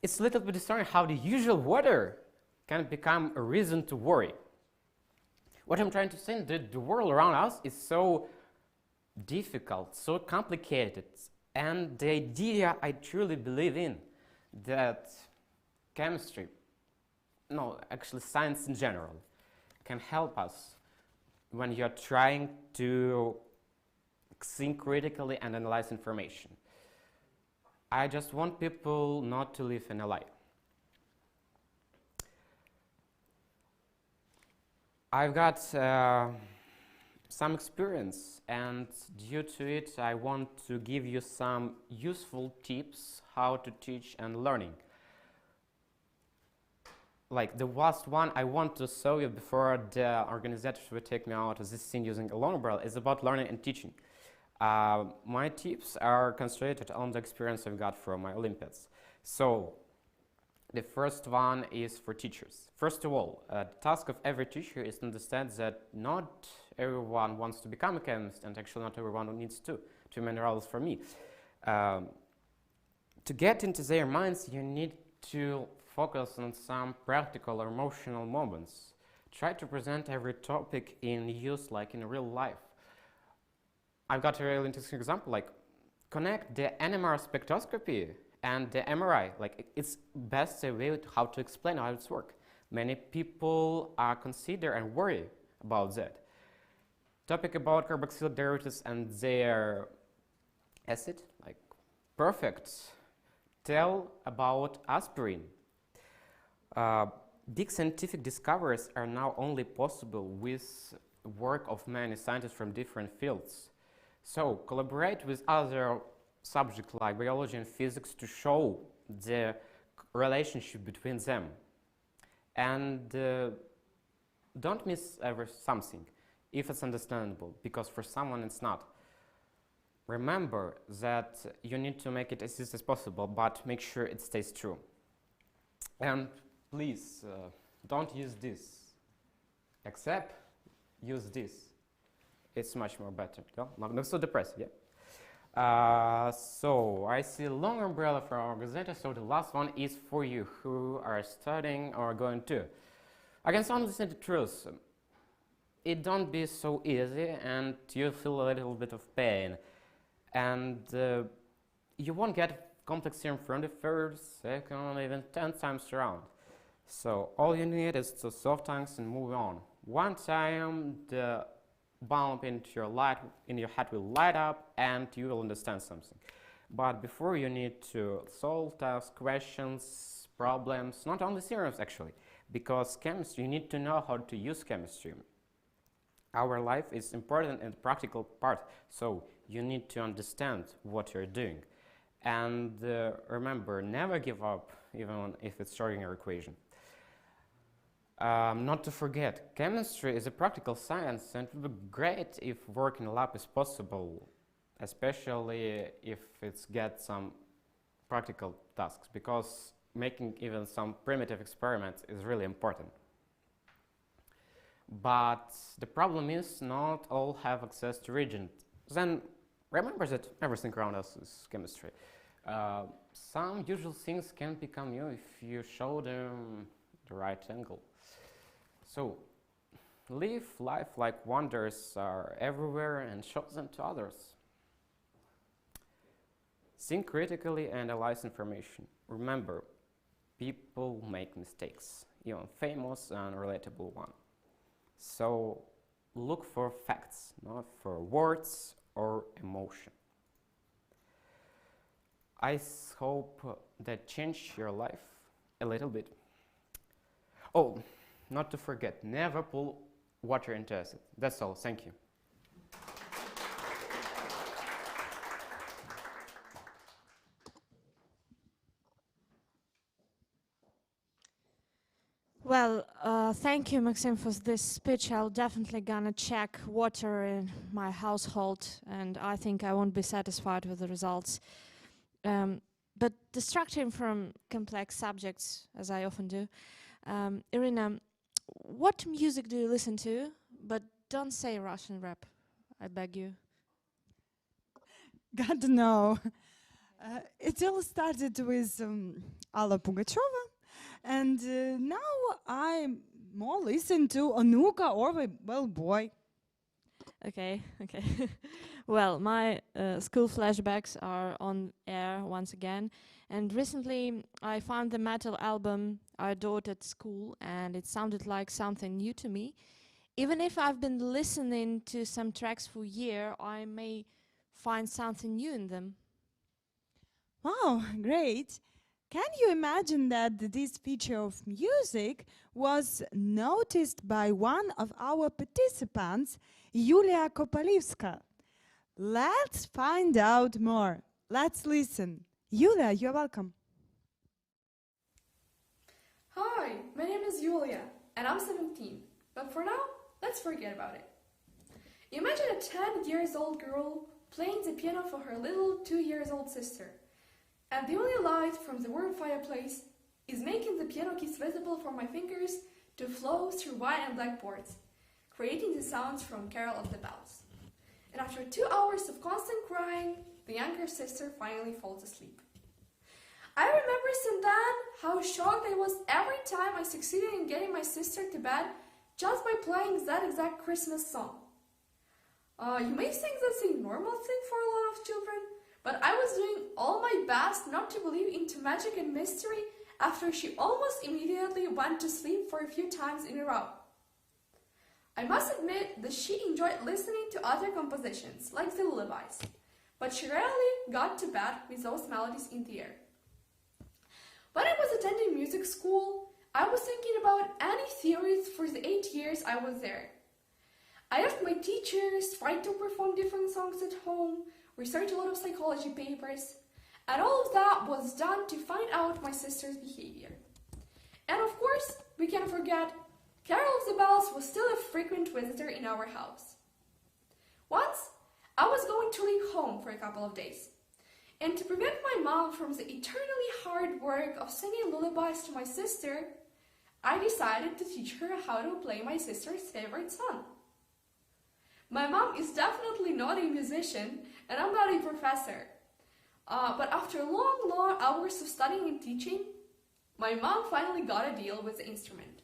It's a little bit disturbing how the usual water can become a reason to worry. What I'm trying to say is that the world around us is so difficult, so complicated, and the idea I truly believe in, that chemistry, no, actually science in general, can help us when you're trying to think critically and analyze information. I just want people not to live in a lie. I've got some experience, and due to it, I want to give you some useful tips how to teach and learning. Like the last one I want to show you before the organizers will take me out of this scene using a long umbrella is about learning and teaching. My tips are concentrated on the experience I've got from my Olympiads. So, the first one is for teachers. First of all, the task of every teacher is to understand that not everyone wants to become a chemist, and actually not everyone needs to. Too many rules for me. To get into their minds, you need to focus on some practical or emotional moments. Try to present every topic in use like in real life. I've got a really interesting example, like connect the NMR spectroscopy and the MRI. Like it's best way to how to explain how it's work. Many people consider and worry about that. Topic about carboxyl derivatives and their acid, like perfect. Tell about aspirin. Big scientific discoveries are now only possible with work of many scientists from different fields. So collaborate with other subjects like biology and physics to show the relationship between them. And don't miss ever something if it's understandable, because for someone it's not. Remember that you need to make it as easy as possible, but make sure it stays true. And please don't use this, except use this. It's much more better. No? Not so depressed, yeah? So I see a long umbrella for our organizer, so the last one is for you who are studying or going to. I can sound the truth. It don't be so easy and you feel a little bit of pain. And you won't get complex theorem from the first, second, even 10 times around. So all you need is to solve things and move on. One time the bulb in your head will light up and you will understand something. But before you need to solve tasks, questions, problems, not only theorems actually, because chemistry, you need to know how to use chemistry. Our life is important and practical part, so you need to understand what you're doing. And remember, never give up, even if it's Schrödinger equation. Not to forget, chemistry is a practical science, and it would be great if work in a lab is possible, especially if it gets some practical tasks, because making even some primitive experiments is really important. But the problem is not all have access to reagent. Then remember that everything around us is chemistry. Some usual things can become new if you show them the right angle. So, live life like wonders are everywhere and show them to others. Think critically and analyze information. Remember, people make mistakes, even famous and relatable ones. So, look for facts, not for words or emotion. I hope that change your life a little bit. Oh, not to forget, never pull water into acid. That's all. Thank you. Well, thank you, Maxim, for this speech. I'll definitely gonna check water in my household, and I think I won't be satisfied with the results. But distracting from complex subjects, as I often do, Irina, what music do you listen to? But don't say Russian rap, I beg you. God, no. It all started with Alla Pugacheva, and now I more listen to Anuka or well, boy. Okay. Well, my school flashbacks are on air once again, and recently I found the metal album I adored at school, and it sounded like something new to me. Even if I've been listening to some tracks for a year, I may find something new in them. Wow, great. Can you imagine that this feature of music was noticed by one of our participants, Yulia Kopalivska? Let's find out more. Let's listen. Yulia, you're welcome. Hi, my name is Yulia, and I'm 17. But for now, let's forget about it. Imagine a 10 years old girl playing the piano for her little 2 years old sister. And the only light from the warm fireplace is making the piano keys visible for my fingers to flow through white and black boards, creating the sounds from Carol of the Bells. And after 2 hours of constant crying, the younger sister finally falls asleep. I remember since then how shocked I was every time I succeeded in getting my sister to bed just by playing that exact Christmas song. You may think that's a normal thing for a lot of children, but I was doing all my best not to believe into magic and mystery after she almost immediately went to sleep for a few times in a row. I must admit that she enjoyed listening to other compositions, like the lullabies, but she rarely got to bed with those melodies in the air. When I was attending music school, I was thinking about any theories for the 8 years I was there. I asked my teachers, tried to perform different songs at home, researched a lot of psychology papers, and all of that was done to find out my sister's behavior. And of course, we can't forget, Carol of the Bells was still a frequent visitor in our house. Once, I was going to leave home for a couple of days, and to prevent my mom from the eternally hard work of singing lullabies to my sister, I decided to teach her how to play my sister's favorite song. My mom is definitely not a musician, and I'm not a professor. But after long hours of studying and teaching, my mom finally got a deal with the instrument.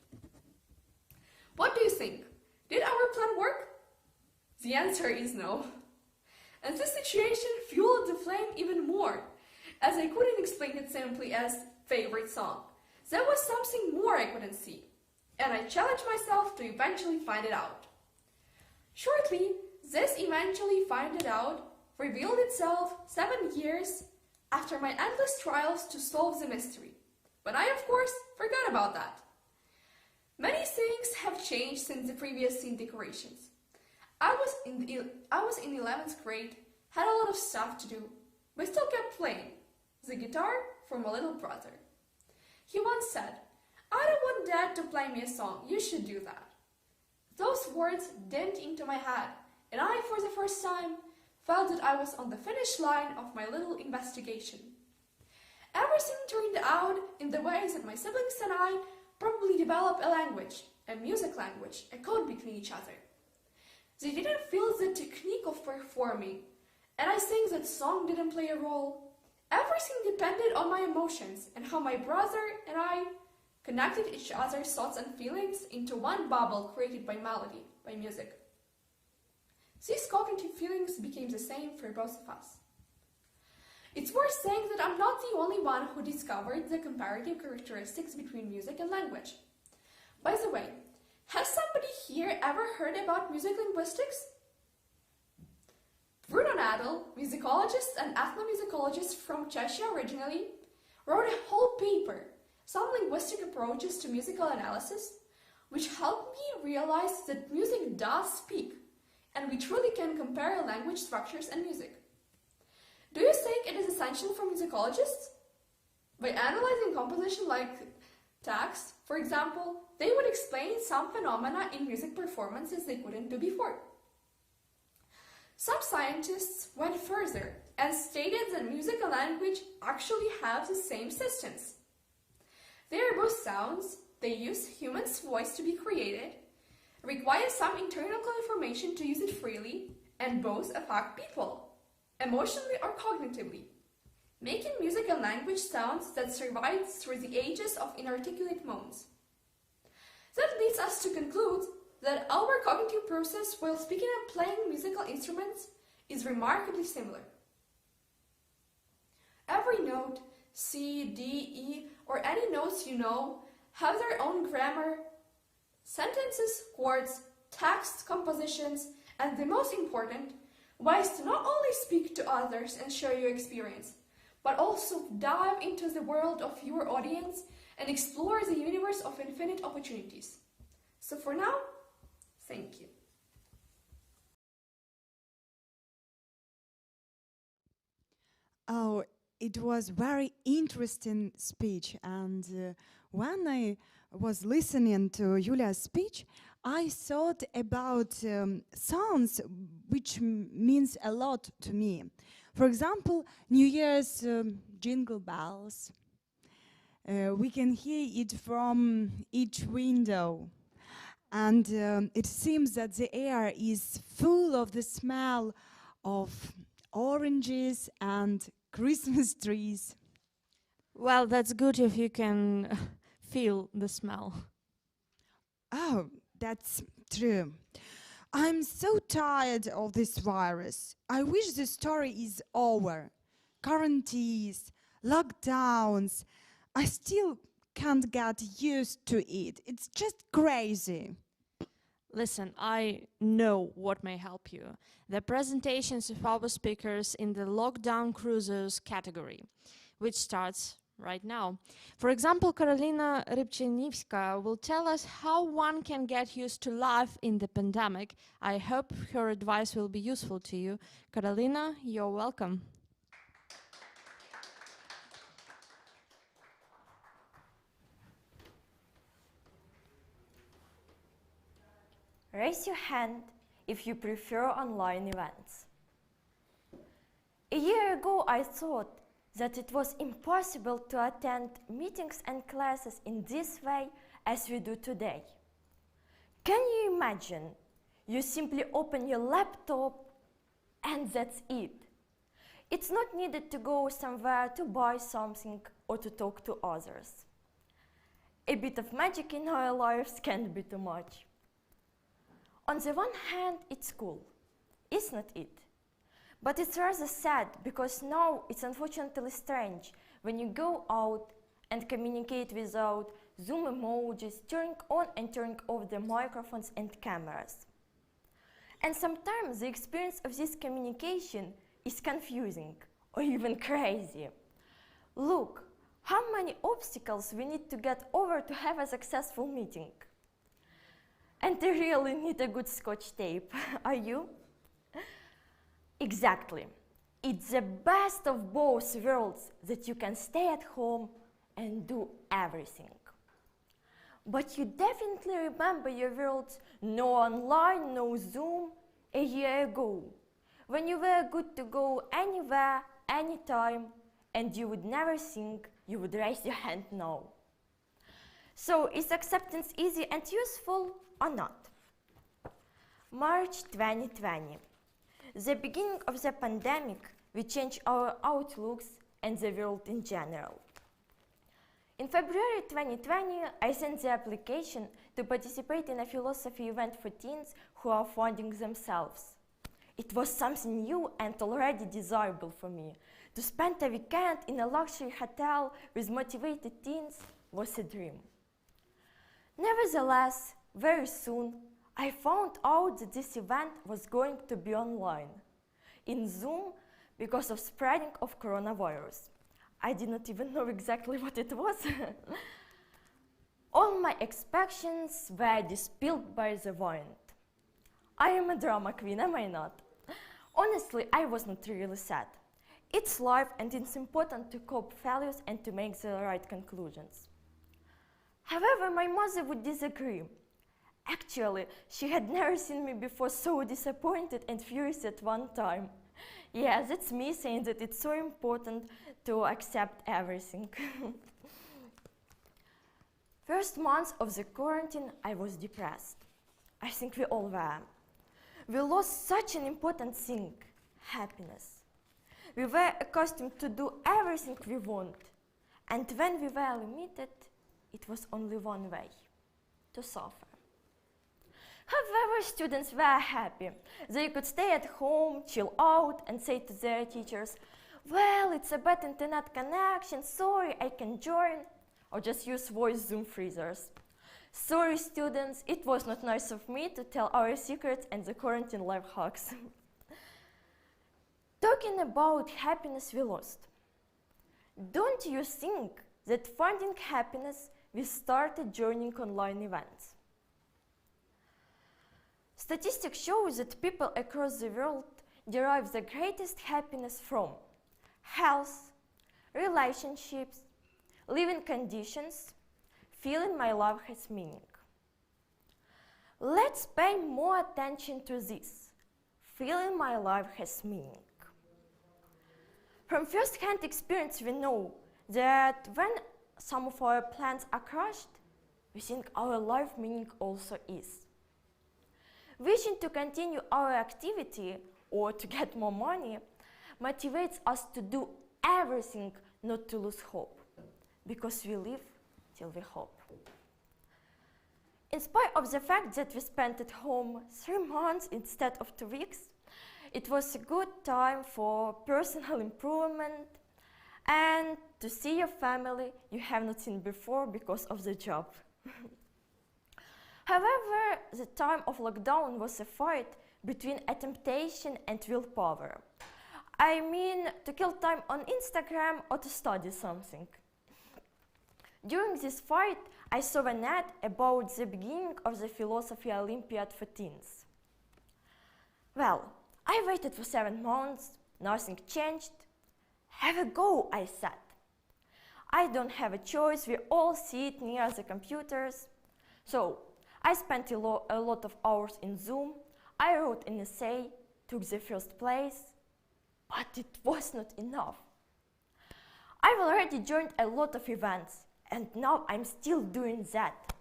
What do you think? Did our plan work? The answer is no. And this situation fueled the flame even more, as I couldn't explain it simply as favorite song. There was something more I couldn't see, and I challenged myself to eventually find it out. Shortly, this eventually find it out revealed itself 7 years after my endless trials to solve the mystery. But I, of course, forgot about that. Many things have changed since the previous scene decorations. I was in 11th grade, had a lot of stuff to do, but still kept playing the guitar for my little brother. He once said, "I don't want Dad to play me a song, you should do that." Those words dinned into my head, and I, for the first time, felt that I was on the finish line of my little investigation. Everything turned out in the ways that my siblings and I probably developed a language, a music language, a code between each other. They didn't feel the technique of performing, and I think that song didn't play a role. Everything depended on my emotions and how my brother and I connected each other's thoughts and feelings into one bubble created by melody, by music. These cognitive feelings became the same for both of us. It's worth saying that I'm not the only one who discovered the comparative characteristics between music and language. By the way, has somebody here ever heard about music linguistics? Bruno Nadel, musicologist and ethnomusicologist from Czechia originally, wrote a whole paper some linguistic approaches to musical analysis, which help me realize that music does speak, and we truly can compare language structures and music. Do you think it is essential for musicologists? By analyzing composition like text, for example, they would explain some phenomena in music performances they couldn't do before. Some scientists went further and stated that music and language actually have the same systems. They are both sounds, they use humans' voice to be created, require some internal information to use it freely, and both affect people, emotionally or cognitively, making music and language sounds that survive through the ages of inarticulate moans. That leads us to conclude that our cognitive process while speaking and playing musical instruments is remarkably similar. Every note, C, D, E, or any notes you know, have their own grammar, sentences, chords, text, compositions, and the most important, ways to not only speak to others and share your experience, but also dive into the world of your audience and explore the universe of infinite opportunities. So for now, thank you. Oh, it was very interesting speech, and when I was listening to Julia's speech, I thought about sounds which means a lot to me. For example, New Year's jingle bells. We can hear it from each window, and it seems that the air is full of the smell of oranges and Christmas trees. Well, that's good if you can feel the smell. Oh, that's true. I'm so tired of this virus. I wish the story is over. Quarantines, lockdowns. I still can't get used to it. It's just crazy. Listen, I know what may help you. The presentations of our speakers in the lockdown crusoes category, which starts right now. For example, Karolina Rybczynska will tell us how one can get used to life in the pandemic. I hope her advice will be useful to you. Karolina, you're welcome. Raise your hand if you prefer online events. A year ago, I thought that it was impossible to attend meetings and classes in this way as we do today. Can you imagine? You simply open your laptop and that's it. It's not needed to go somewhere to buy something or to talk to others. A bit of magic in our lives can't be too much. On the one hand, it's cool, is not it? But it's rather sad because now it's unfortunately strange when you go out and communicate without Zoom emojis, turning on and turning off the microphones and cameras. And sometimes the experience of this communication is confusing or even crazy. Look, how many obstacles we need to get over to have a successful meeting. And I really need a good scotch tape, are you? Exactly. It's the best of both worlds that you can stay at home and do everything. But you definitely remember your worlds no online, no Zoom a year ago, when you were good to go anywhere, anytime, and you would never think you would raise your hand now. So is acceptance easy and useful or not? March 2020. The beginning of the pandemic, we changed our outlooks and the world in general. In February 2020, I sent the application to participate in a philosophy event for teens who are funding themselves. It was something new and already desirable for me. To spend a weekend in a luxury hotel with motivated teens was a dream. Nevertheless, very soon, I found out that this event was going to be online, in Zoom, because of spreading of coronavirus. I did not even know exactly what it was. All my expectations were dispelled by the wind. I am a drama queen, am I not? Honestly, I was not really sad. It's life and it's important to cope values and to make the right conclusions. However, my mother would disagree. Actually, she had never seen me before so disappointed and furious at one time. Yeah, that's me saying that it's so important to accept everything. First month of the quarantine, I was depressed. I think we all were. We lost such an important thing, happiness. We were accustomed to do everything we want. And when we were limited, it was only one way, to suffer. However, students were happy. They could stay at home, chill out, and say to their teachers, well, it's a bad internet connection, sorry, I can join. Or just use voice Zoom freezers. Sorry, students, it was not nice of me to tell our secrets and the quarantine life hacks. Talking about happiness we lost. Don't you think that finding happiness we started joining online events? Statistics show that people across the world derive the greatest happiness from health, relationships, living conditions, feeling my life has meaning. Let's pay more attention to this. Feeling my life has meaning. From first-hand experience, we know that when some of our plans are crushed, we think our life meaning also is. Wishing to continue our activity or to get more money motivates us to do everything not to lose hope, because we live till we hope. In spite of the fact that we spent at home 3 months instead of 2 weeks, it was a good time for personal improvement and to see your family you have not seen before because of the job. However, the time of lockdown was a fight between a temptation and willpower. I mean, to kill time on Instagram or to study something. During this fight, I saw an ad about the beginning of the philosophy Olympiad for teens. Well, I waited for 7 months, nothing changed. Have a go, I said. I don't have a choice, we all sit near the computers. So, I spent a lot of hours in Zoom, I wrote an essay, took the first place, but it was not enough. I've already joined a lot of events, and now I'm still doing that.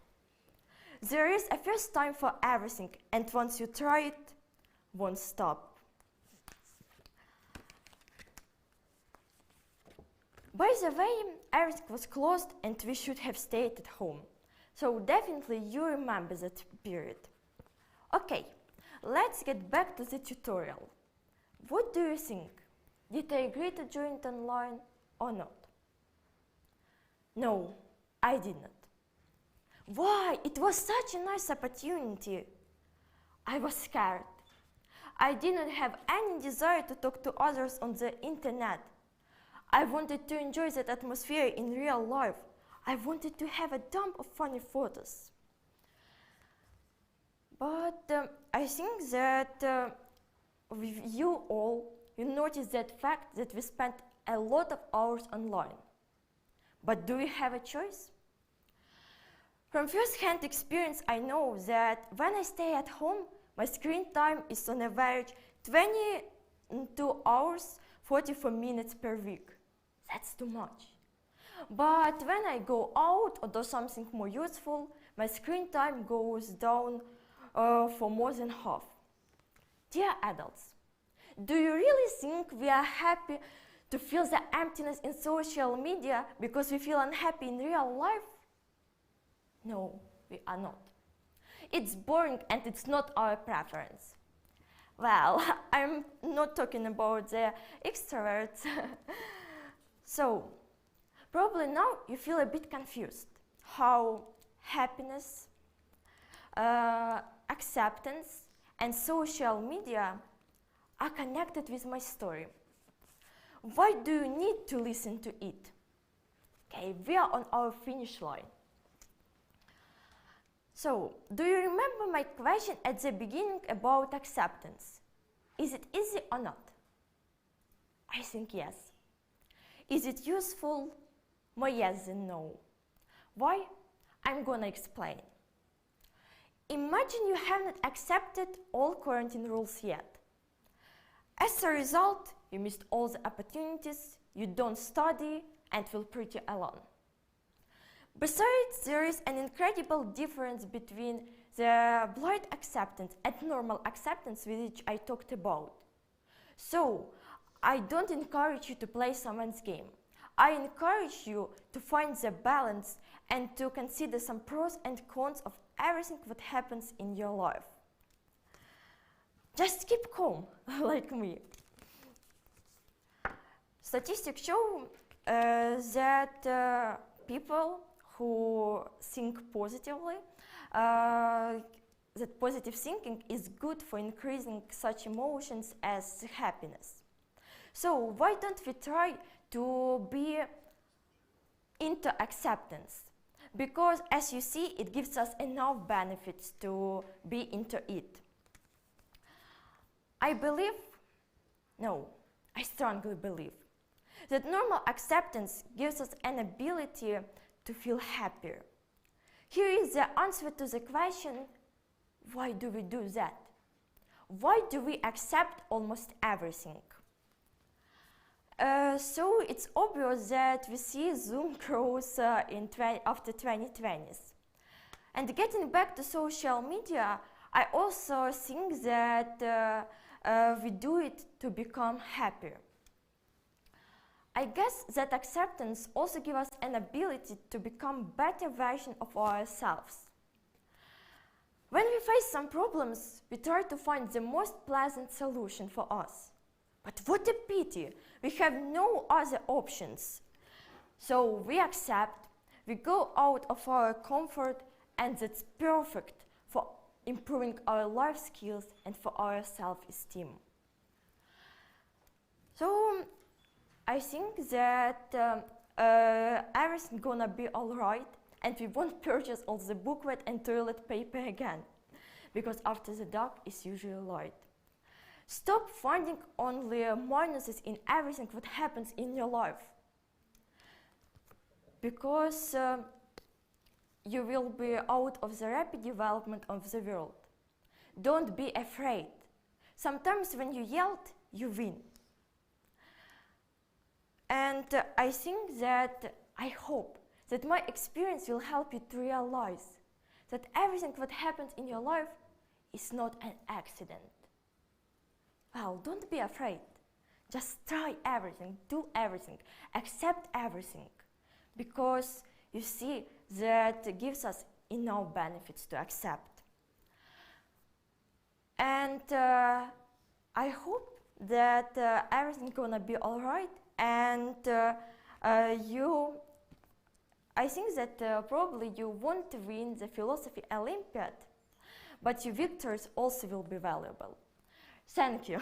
There is a first time for everything, and once you try it, won't stop. By the way, everything was closed and we should have stayed at home. So definitely you remember that period. Okay, let's get back to the tutorial. What do you think? Did I agree to join it online or not? No, I did not. Why? It was such a nice opportunity. I was scared. I did not have any desire to talk to others on the internet. I wanted to enjoy that atmosphere in real life. I wanted to have a dump of funny photos. But I think that with you all, you notice that fact that we spent a lot of hours online. But do we have a choice? From first-hand experience, I know that when I stay at home, my screen time is on average 22 hours, 44 minutes per week. That's too much. But when I go out or do something more useful, my screen time goes down for more than half. Dear adults, do you really think we are happy to feel the emptiness in social media because we feel unhappy in real life? No, we are not. It's boring and it's not our preference. Well, I'm not talking about the extroverts. So, probably now you feel a bit confused how happiness, acceptance, and social media are connected with my story. Why do you need to listen to it? Okay, we are on our finish line. So, do you remember my question at the beginning about acceptance? Is it easy or not? I think yes. Is it useful? More yes than no. Why? I'm gonna explain. Imagine you have not accepted all quarantine rules yet. As a result, you missed all the opportunities, you don't study, and feel pretty alone. Besides, there is an incredible difference between the blind acceptance and normal acceptance which I talked about. So, I don't encourage you to play someone's game. I encourage you to find the balance and to consider some pros and cons of everything that happens in your life. Just keep calm, like me. Statistics show that people who think positively, that positive thinking is good for increasing such emotions as happiness. So why don't we try to be into acceptance? Because as you see, it gives us enough benefits to be into it. I strongly believe that normal acceptance gives us an ability to feel happier. Here is the answer to the question, why do we do that? Why do we accept almost everything? So it's obvious that we see Zoom growth after 2020s. And getting back to social media, I also think that we do it to become happier. I guess that acceptance also gives us an ability to become better version of ourselves. When we face some problems, we try to find the most pleasant solution for us. But what a pity, we have no other options. So we accept, we go out of our comfort, and that's perfect for improving our life skills and for our self-esteem. So I think that everything's gonna be alright, and we won't purchase all the booklet and toilet paper again, because after the dark is usually light. Stop finding only minuses in everything that happens in your life, because you will be out of the rapid development of the world. Don't be afraid. Sometimes when you yell, you win. And I think that, I hope that my experience will help you to realize that everything that happens in your life is not an accident. Well, don't be afraid. Just try everything, do everything, accept everything. Because you see, that gives us enough benefits to accept. And I hope that everything's gonna be alright. And I think that probably you won't win the philosophy Olympiad, but your victories also will be valuable. Thank you.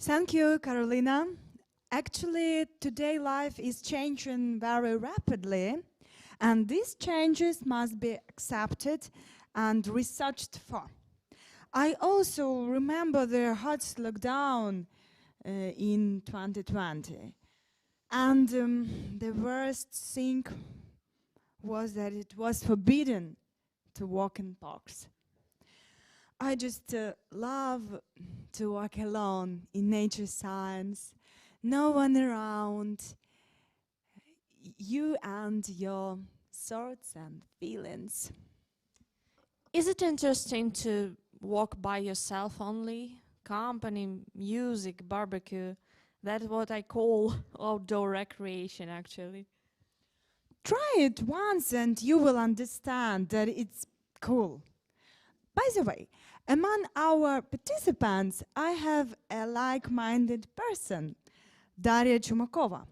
Thank you, Carolina. Actually, today life is changing very rapidly, and these changes must be accepted and researched for. I also remember the hard lockdown in 2020. And the worst thing was that it was forbidden to walk in parks. I just love to walk alone in nature science, no one around, you and your thoughts and feelings. Is it interesting to walk by yourself only? Company, music, barbecue. That's what I call outdoor recreation, actually. Try it once and you will understand that it's cool. By the way, among our participants, I have a like-minded person, Daria Chumakova.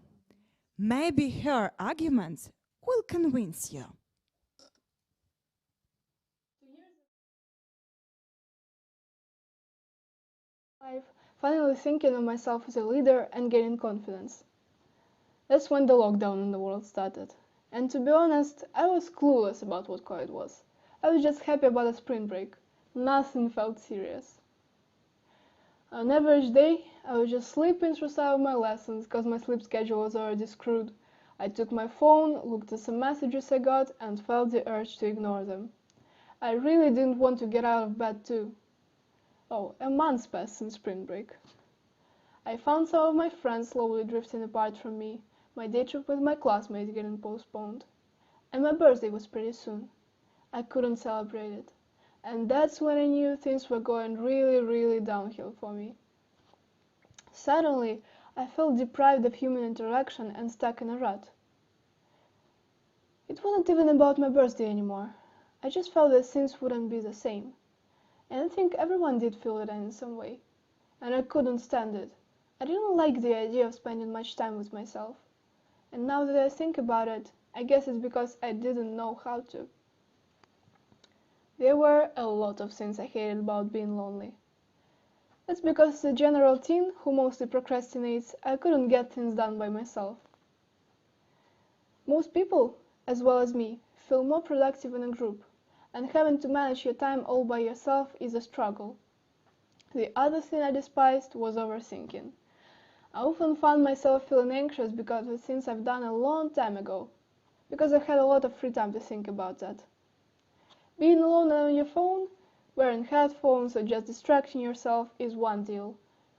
Maybe her arguments will convince you. life, finally thinking of myself as a leader and gaining confidence. That's when the lockdown in the world started. And to be honest, I was clueless about what COVID was. I was just happy about a spring break. Nothing felt serious. On an average day, I was just sleeping through some of my lessons because my sleep schedule was already screwed. I took my phone, looked at some messages I got, and felt the urge to ignore them. I really didn't want to get out of bed too. Oh, a month passed since spring break. I found some of my friends slowly drifting apart from me, my day trip with my classmates getting postponed, and my birthday was pretty soon. I couldn't celebrate it, and that's when I knew things were going really downhill for me. Suddenly, I felt deprived of human interaction and stuck in a rut. It wasn't even about my birthday anymore. I just felt that things wouldn't be the same. And I think everyone did feel it in some way. And I couldn't stand it. I didn't like the idea of spending much time with myself. And now that I think about it, I guess it's because I didn't know how to. There were a lot of things I hated about being lonely. That's because as a general teen who mostly procrastinates, I couldn't get things done by myself. Most people, as well as me, feel more productive in a group, and having to manage your time all by yourself is a struggle. The other thing I despised was overthinking. I often found myself feeling anxious because of things I've done a long time ago, because I had a lot of free time to think about that. Being alone on your phone, wearing headphones or just distracting yourself is one deal,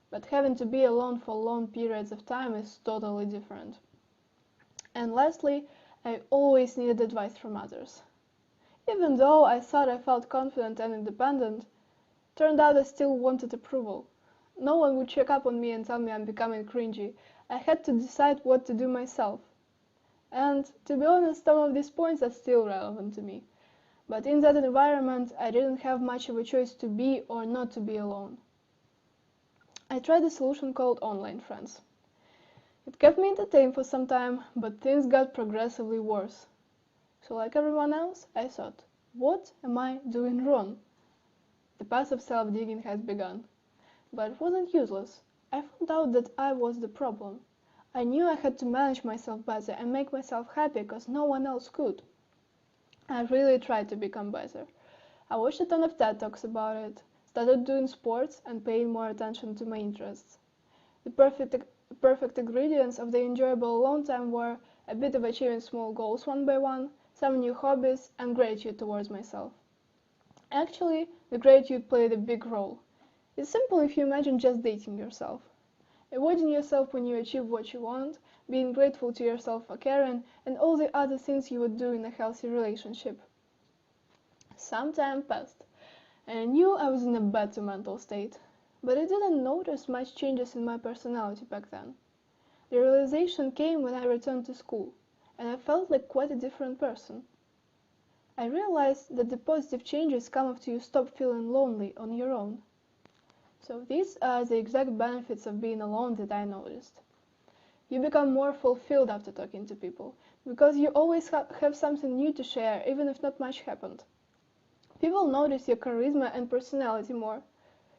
but having to be alone for long periods of time is totally different. And lastly, I always needed advice from others. Even though I thought I felt confident and independent, turned out I still wanted approval. No one would check up on me and tell me I'm becoming cringy. I had to decide what to do myself. And, to be honest, some of these points are still relevant to me. But in that environment, I didn't have much of a choice to be or not to be alone. I tried a solution called online friends. It kept me entertained for some time, but things got progressively worse. So like everyone else, I thought, what am I doing wrong? The path of self-digging has begun. But it wasn't useless. I found out that I was the problem. I knew I had to manage myself better and make myself happy because no one else could. I really tried to become better. I watched a ton of TED Talks about it, started doing sports and paying more attention to my interests. The perfect ingredients of the enjoyable alone time were a bit of achieving small goals one by one, some new hobbies, and gratitude towards myself. Actually, the gratitude played a big role. It's simple if you imagine just dating yourself. Avoiding yourself when you achieve what you want, being grateful to yourself for caring, and all the other things you would do in a healthy relationship. Some time passed, and I knew I was in a better mental state, but I didn't notice much changes in my personality back then. The realization came when I returned to school, and I felt like quite a different person. I realized that the positive changes come after you stop feeling lonely on your own. So these are the exact benefits of being alone that I noticed. You become more fulfilled after talking to people, because you always have something new to share, even if not much happened. People notice your charisma and personality more.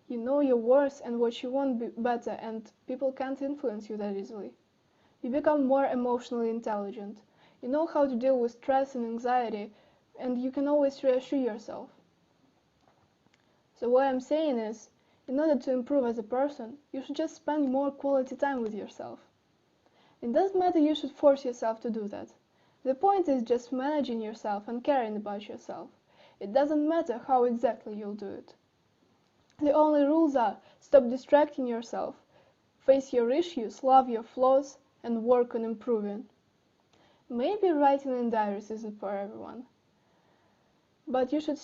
You know your worth and what you want better, and people can't influence you that easily. You become more emotionally intelligent. You know how to deal with stress and anxiety, and you can always reassure yourself. So what I'm saying is, in order to improve as a person, you should just spend more quality time with yourself. It doesn't matter you should force yourself to do that. The point is just managing yourself and caring about yourself. It doesn't matter how exactly you'll do it. The only rules are stop distracting yourself, face your issues, love your flaws, and work on improving. Maybe writing in diaries isn't for everyone. But you should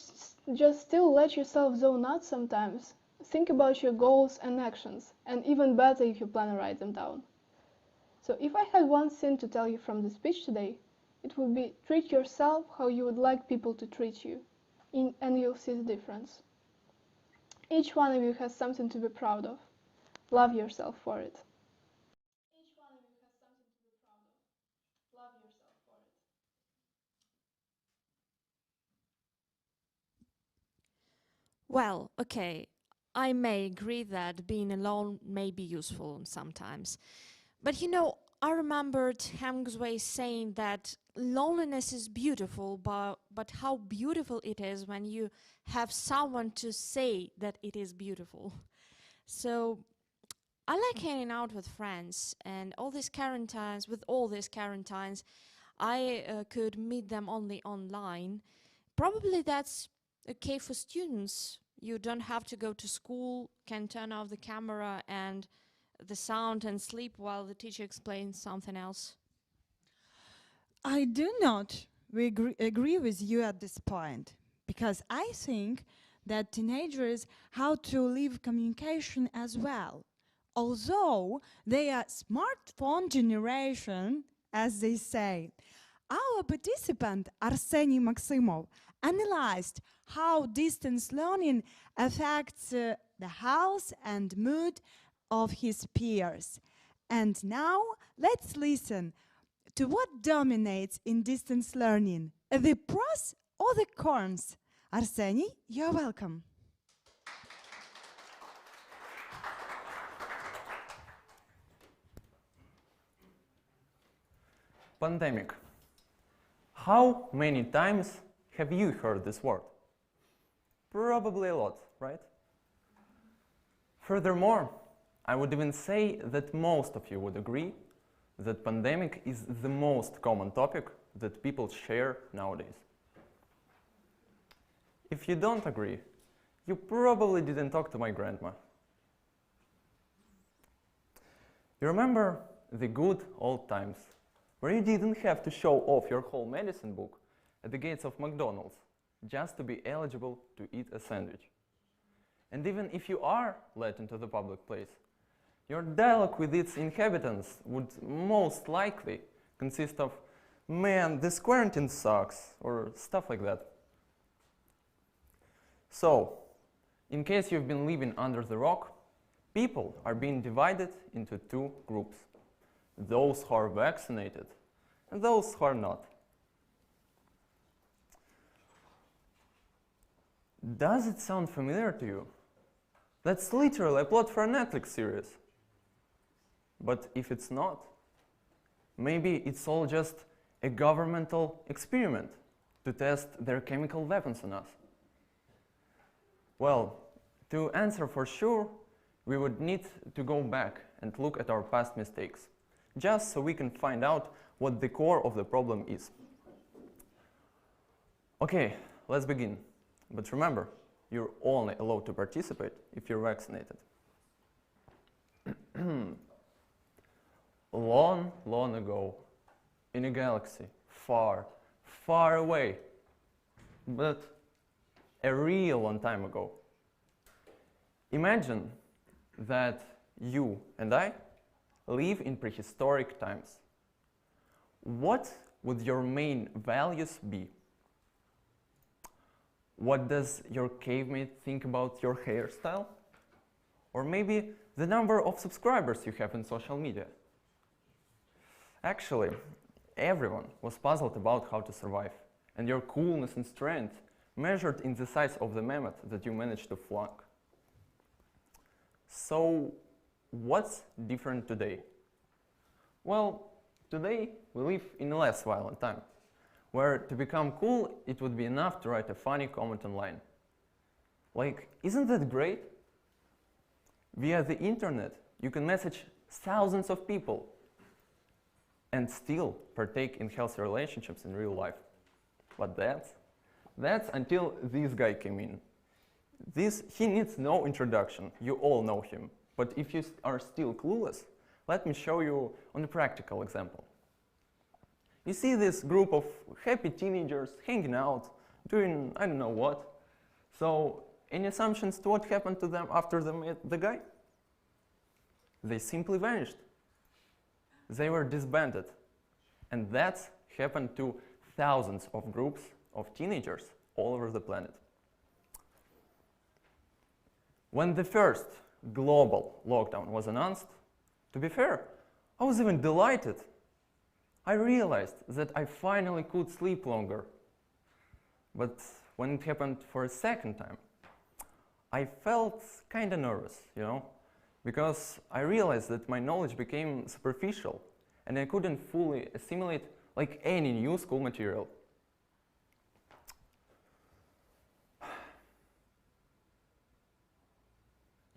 just still let yourself zone out sometimes. Think about your goals and actions, and even better if you plan to write them down. So if I had one thing to tell you from the speech today, it would be treat yourself how you would like people to treat you, and you'll see the difference. Each one of you has something to be proud of. Love yourself for it. Each one of you has something to be proud of. Love yourself for it. Well, okay. I may agree that being alone may be useful sometimes. But you know, I remembered Hemingway saying that loneliness is beautiful, but how beautiful it is when you have someone to say that it is beautiful. So I like hanging out with friends, and with all these quarantines, I could meet them only online. Probably that's okay for students. You don't have to go to school, can turn off the camera and the sound and sleep while the teacher explains something else. I do not agree with you at this point, because I think that teenagers how to live communication as well. Although they are smartphone generation, as they say, our participant Arseny Maximov analyzed how distance learning affects the health and mood of his peers. And now let's listen to what dominates in distance learning, the pros or the cons. Arseny, you're welcome. Pandemic. How many times have you heard this word? Probably a lot, right? Furthermore, I would even say that most of you would agree that pandemic is the most common topic that people share nowadays. If you don't agree, you probably didn't talk to my grandma. You remember the good old times where you didn't have to show off your whole medicine book at the gates of McDonald's just to be eligible to eat a sandwich. And even if you are let into the public place, your dialogue with its inhabitants would most likely consist of, "Man, this quarantine sucks," or stuff like that. So, in case you've been living under the rock, people are being divided into two groups: those who are vaccinated and those who are not. Does it sound familiar to you? That's literally a plot for a Netflix series. But if it's not, maybe it's all just a governmental experiment to test their chemical weapons on us. Well, to answer for sure, we would need to go back and look at our past mistakes, just so we can find out what the core of the problem is. Okay, let's begin. But remember, you're only allowed to participate if you're vaccinated. Long, long ago, in a galaxy far, far away, but a real long time ago. Imagine that you and I live in prehistoric times. What would your main values be? What does your cavemate think about your hairstyle? Or maybe the number of subscribers you have in social media? Actually, everyone was puzzled about how to survive, and your coolness and strength measured in the size of the mammoth that you managed to flunk. So, what's different today? Well, today we live in a less violent time, where to become cool, it would be enough to write a funny comment online. Like, isn't that great? Via the internet, you can message thousands of people and still partake in healthy relationships in real life. But that's until this guy came in. He needs no introduction, you all know him. But if you are still clueless, let me show you on a practical example. You see this group of happy teenagers hanging out, doing I don't know what. So, any assumptions to what happened to them after they met the guy? They simply vanished. They were disbanded. And that's happened to thousands of groups of teenagers all over the planet. When the first global lockdown was announced, to be fair, I was even delighted. I realized that I finally could sleep longer. But when it happened for a second time, I felt kind of nervous, you know, because I realized that my knowledge became superficial and I couldn't fully assimilate like any new school material.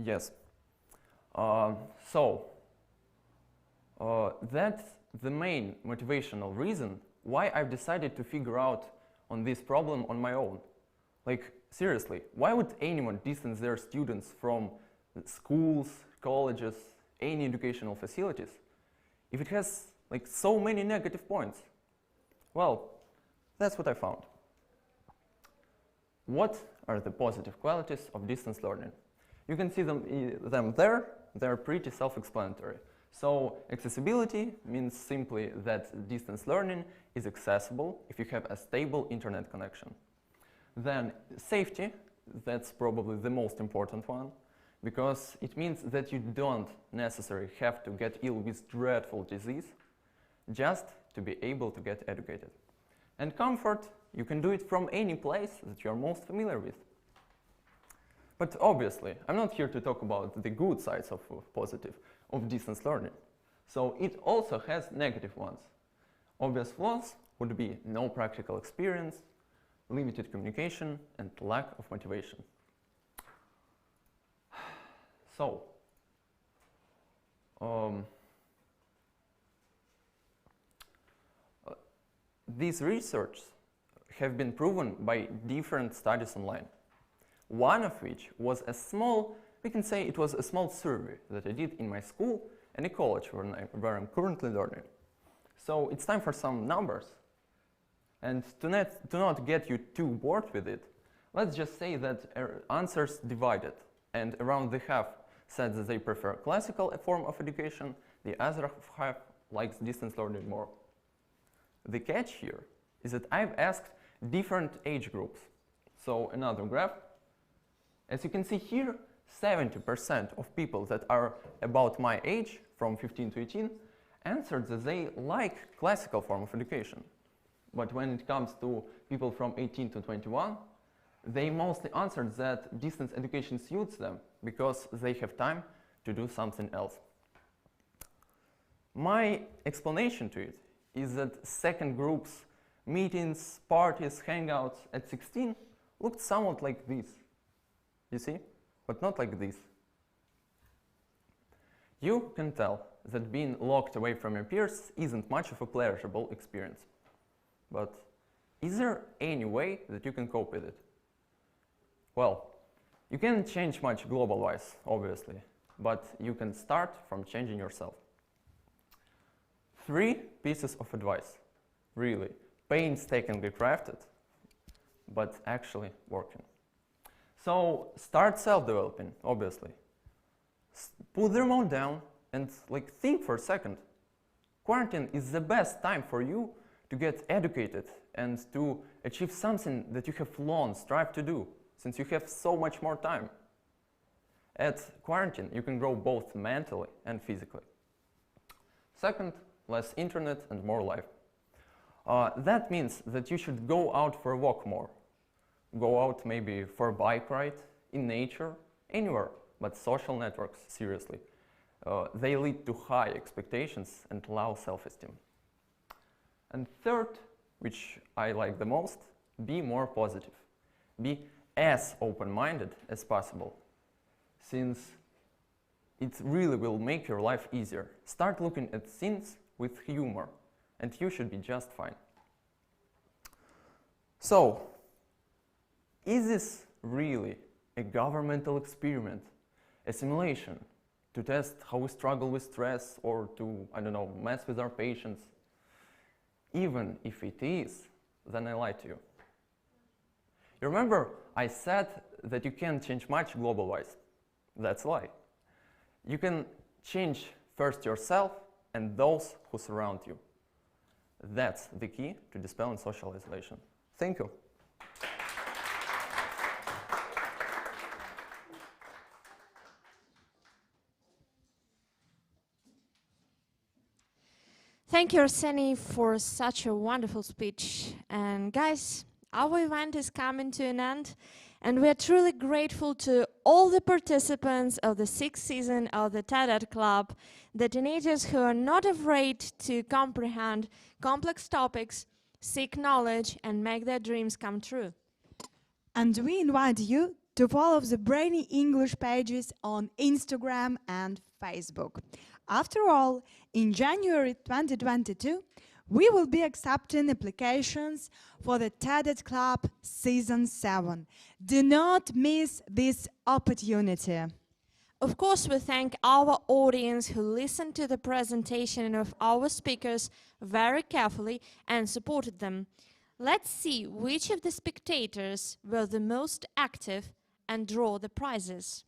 Yes. That's the main motivational reason why I've decided to figure out on this problem on my own. Like, seriously, why would anyone distance their students from schools, colleges, any educational facilities if it has like so many negative points? Well, that's what I found. What are the positive qualities of distance learning? You can see them there. They're pretty self-explanatory. So accessibility means simply that distance learning is accessible if you have a stable internet connection. Then safety, that's probably the most important one, because it means that you don't necessarily have to get ill with dreadful disease just to be able to get educated. And comfort, you can do it from any place that you're most familiar with. But obviously, I'm not here to talk about the good sides of distance learning. So it also has negative ones. Obvious flaws would be no practical experience, limited communication, and lack of motivation. So, these research have been proven by different studies online. One of which was a small, we can say it was a small survey that I did in my school and a college where I'm currently learning. So it's time for some numbers. And to not get you too bored with it, let's just say that answers divided, and around the half said that they prefer classical form of education, the other half likes distance learning more. The catch here is that I've asked different age groups. So another graph. As you can see here, 70% of people that are about my age, from 15 to 18, answered that they like classical form of education. But when it comes to people from 18 to 21, they mostly answered that distance education suits them because they have time to do something else. My explanation to it is that second group's meetings, parties, hangouts at 16 looked somewhat like this. You see? But not like this. You can tell that being locked away from your peers isn't much of a pleasurable experience. But is there any way that you can cope with it? Well, you can't change much global-wise, obviously, but you can start from changing yourself. 3 pieces of advice, really painstakingly crafted, but actually working. So start self-developing, obviously. Put the remote down and think for a second. Quarantine is the best time for you to get educated and to achieve something that you have long strived to do, since you have so much more time. At quarantine, you can grow both mentally and physically. Second, less internet and more life. That means that you should go out for a walk more. Go out maybe for a bike ride, in nature, anywhere, but social networks, seriously. They lead to high expectations and low self-esteem. And third, which I like the most, be more positive. Be as open-minded as possible, since it really will make your life easier. Start looking at things with humor, and you should be just fine. So, is this really a governmental experiment, a simulation to test how we struggle with stress or to, I don't know, mess with our patients? Even if it is, then I lied to you. You remember I said that you can't change much global-wise. That's a lie. You can change first yourself and those who surround you. That's the key to dispelling social isolation. Thank you. Thank you, Arseny, for such a wonderful speech. And guys, our event is coming to an end. And we are truly grateful to all the participants of the 6th season of the TED Club, the teenagers who are not afraid to comprehend complex topics, seek knowledge, and make their dreams come true. And we invite you to follow the Brainy English pages on Instagram and Facebook. After all, in January 2022, we will be accepting applications for the TED Club Season 7. Do not miss this opportunity. Of course, we thank our audience who listened to the presentation of our speakers very carefully and supported them. Let's see which of the spectators were the most active and draw the prizes.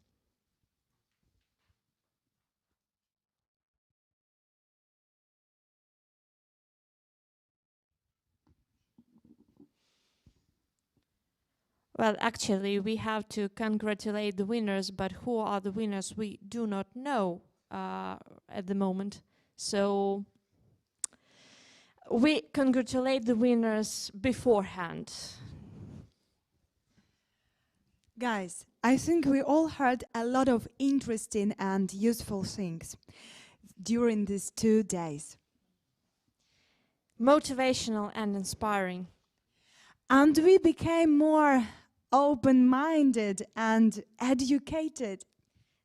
Well, actually, we have to congratulate the winners, but who are the winners we do not know at the moment. So we congratulate the winners beforehand. Guys, I think we all heard a lot of interesting and useful things during these 2 days. Motivational and inspiring. And we became more open-minded and educated.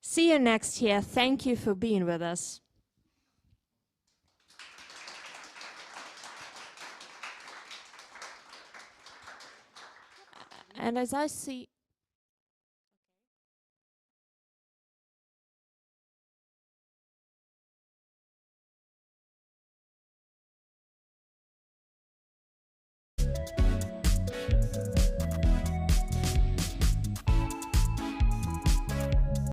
See you next year. Thank you for being with us. And as I see